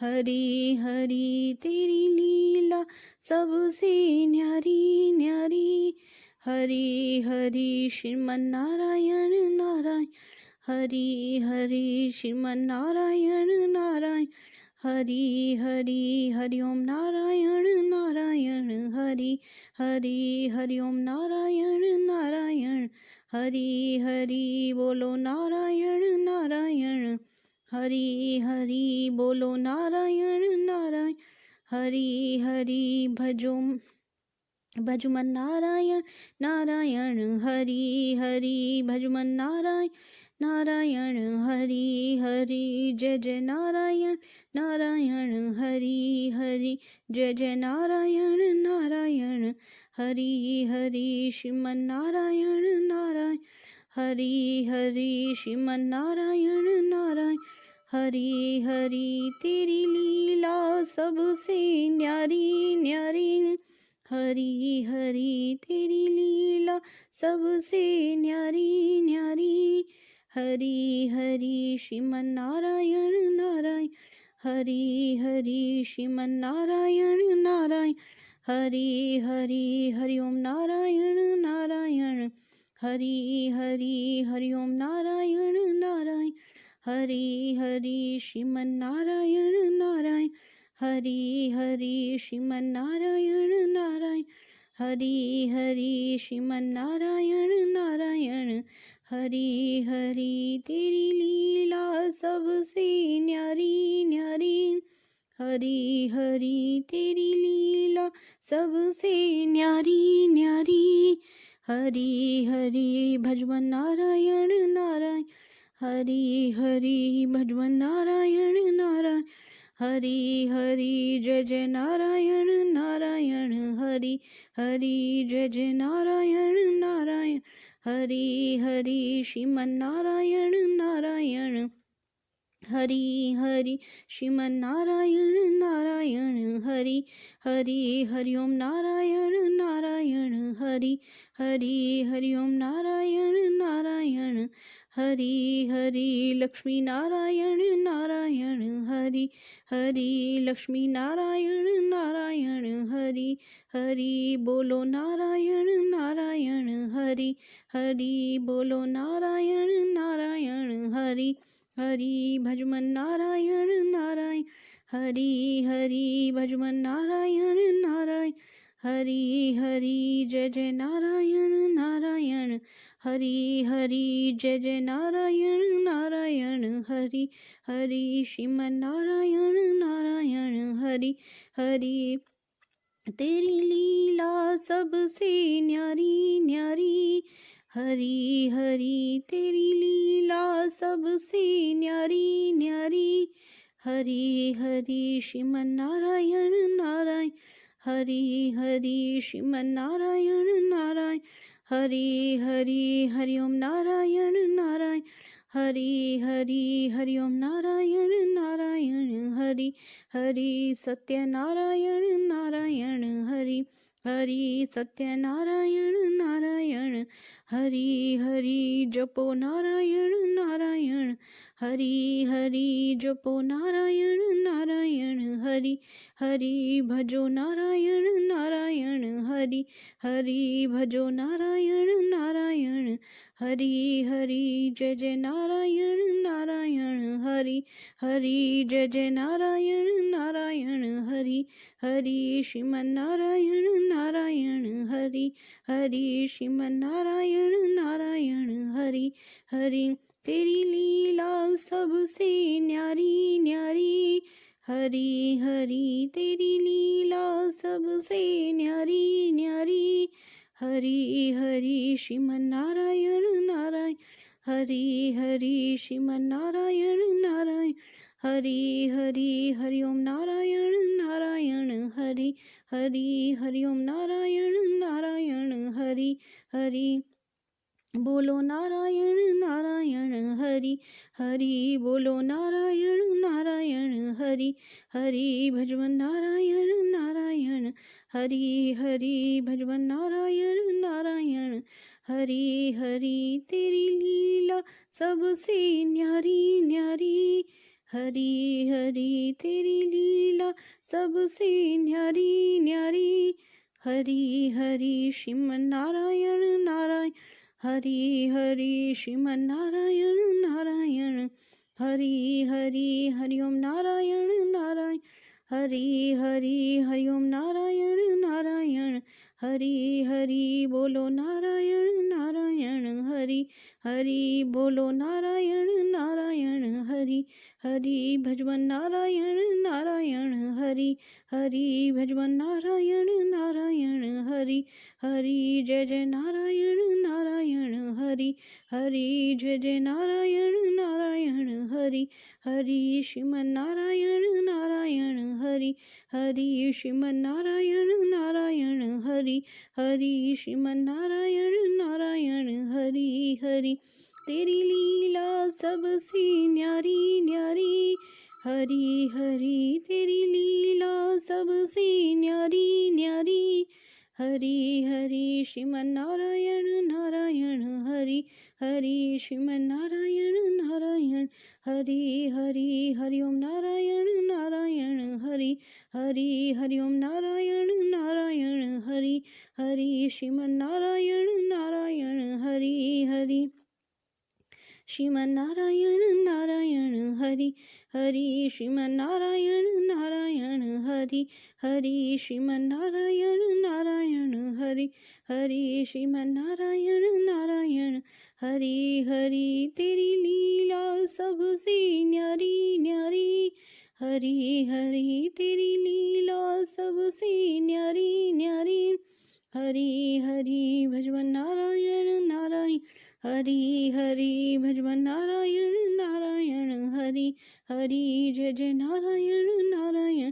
हरि हरि तेरी लीला सबसे न्यारी न्यारी हरि हरि श्रीमन नारायण नारायण हरि हरि श्रीमन नारायण नारायण हरि हरि हरि ओम नारायण नारायण हरि हरि हरि ओम नारायण नारायण हरि हरि बोलो नारायण नारायण हरि हरि बोलो नारायण नारायण हरि हरि भजमन नारायण नारायण हरि हरि भजमन नारायण नारायण हरि हरि जय जय नारायण नारायण हरि हरि जय जय नारायण नारायण हरि हरि श्रीमन नारायण नारायण हरि हरि श्रीमन नारायण नारायण हरि हरि तेरी लीला सबसे न्यारी न्यारी हरी हरी तेरी लीला सबसे न्यारी न्यारी। हरी हरी श्रीमन नारायण नारायण, हरी हरी श्रीमन नारायण नारायण, हरी हरी हरि ओम नारायण नारायण, हरी हरी हरि ओम नारायण नारायण, हरी हरी श्रीमन नारायण नारायण, हरी हरी श्रीमन नारायण नारायण, हरी हरी श्रीमन नारायण नारायण। हरी हरी तेरी लीला सबसे न्यारी न्यारी, हरी हरी तेरी लीला सबसे न्यारी न्यारी। हरी हरी भजवन नारायण नारायण, हरी हरी भजवन नारायण नारायण, हरी हरी जय जय नारायण नारायण, हरी हरी जय जय नारायण नारायण, हरी हरी श्रीमन नारायण नारायण, हरी हरी श्रीमन नारायण नारायण, हरी हरी हरि ओम नारायण नारायण, हरी हरी हरि ओम नारायण नारायण, हरी हरी लक्ष्मी नारायण नारायण, हरी हरी लक्ष्मी नारायण नारायण, हरी हरी बोलो नारायण नारायण, हरी हरी बोलो नारायण नारायण, हरी हरी भजमन नारायण नारायण, हरी हरी भजमन नारायण नारायण, हरी हरी जय जय नारायण नारायण, हरी हरी जय जय नारायण नारायण, हरी हरी श्रीमन नारायण नारायण, हरी हरी तेरी लीला सबसे न्यारी न्यारी, हरी हरी तेरी लीला सबसे न्यारी न्यारी। हरी हरी श्रीमन नारायण नारायण, हरी हरी श्रीमन नारायण नारायण, हरी हरी हरि ओम नारायण नारायण, हरी हरी हरि ओम नारायण नारायण, हरी हरी सत्य नारायण नारायण, हरी हरी सत्य नारायण नारायण, हरी हरी जपो नारायण नारायण, हरी हरी जपो नारायण नारायण, हरी हरी भजो नारायण नारायण, हरी हरी भजो नारायण नारायण, हरी हरी जय जय नारायण नारायण, हरी हरी जय जय नारायण नारायण, हरी हरी श्रीमन नारायण नारायण, हरी हरी श्रीमन नारायण नारायण, हरी हरी तेरी लीला सबसे न्यारी न्यारी, हरी हरी तेरी लीला सबसे न्यारी न्यारी। हरी हरी श्रीमन नारायण नारायण, हरी हरी श्रीमन नारायण नारायण, हरी हरी हरि ओम नारायण नारायण, हरी हरी हरि ओम नारायण नारायण, हरी हरी बोलो नारायण नारायण, हरी हरी बोलो नारायण नारायण, हरी हरी भजवन नारायण नारायण, हरी हरी भजवन नारायण नारायण, हरी हरी तेरी लीला सबसे न्यारी न्यारी, हरी हरी तेरी लीला सबसे न्यारी न्यारी। हरी हरी श्रीमन नारायण नारायण, हरी हरी श्रीमन नारायण नारायण, हरी हरी हरि ओम नारायण नारायण, हरी हरी हरि ओम नारायण नारायण, हरी हरी बोलो नारायण नारायण, हरी हरी बोलो नारायण नारायण, हरी हरी भजवन नारायण नारायण, हरी हरी भजवन नारायण नारायण, हरी हरी जय जय नारायण नारायण, हरी हरी जय जय नारायण नारायण, हरी हरी श्रीमन नारायण नारायण, हरी हरी श्रीमन नारायण नारायण, हरी हरी श्रीमन नारायण नारायण, हरी हरी तेरी लीला सबसे न्यारी न्यारी, हरी हरी तेरी लीला सबसे न्यारी न्यारी। हरि हरि श्रीमन नारायण नारायण हरि हरि श्रीमन नारायण नारायण हरि हरि हरि ओम नारायण नारायण हरि हरि हरि ओम नारायण नारायण हरि हरि श्रीमन नारायण नारायण हरि हरि श्रीमन नारायण नारायण हरि हरि श्रीमन नारायण नारायण हरि हरि श्रीमन नारायण नारायण हरि हरि श्रीमन नारायण नारायण हरि हरि तेरी लीला सबसे न्यारी न्यारी हरि हरि तेरी लीला सबसे न्यारी न्यारी हरि हरि भजवन नारायण नारायण हरि हरि भजवन नारायण नारायण हरि हरि जय जय नारायण नारायण।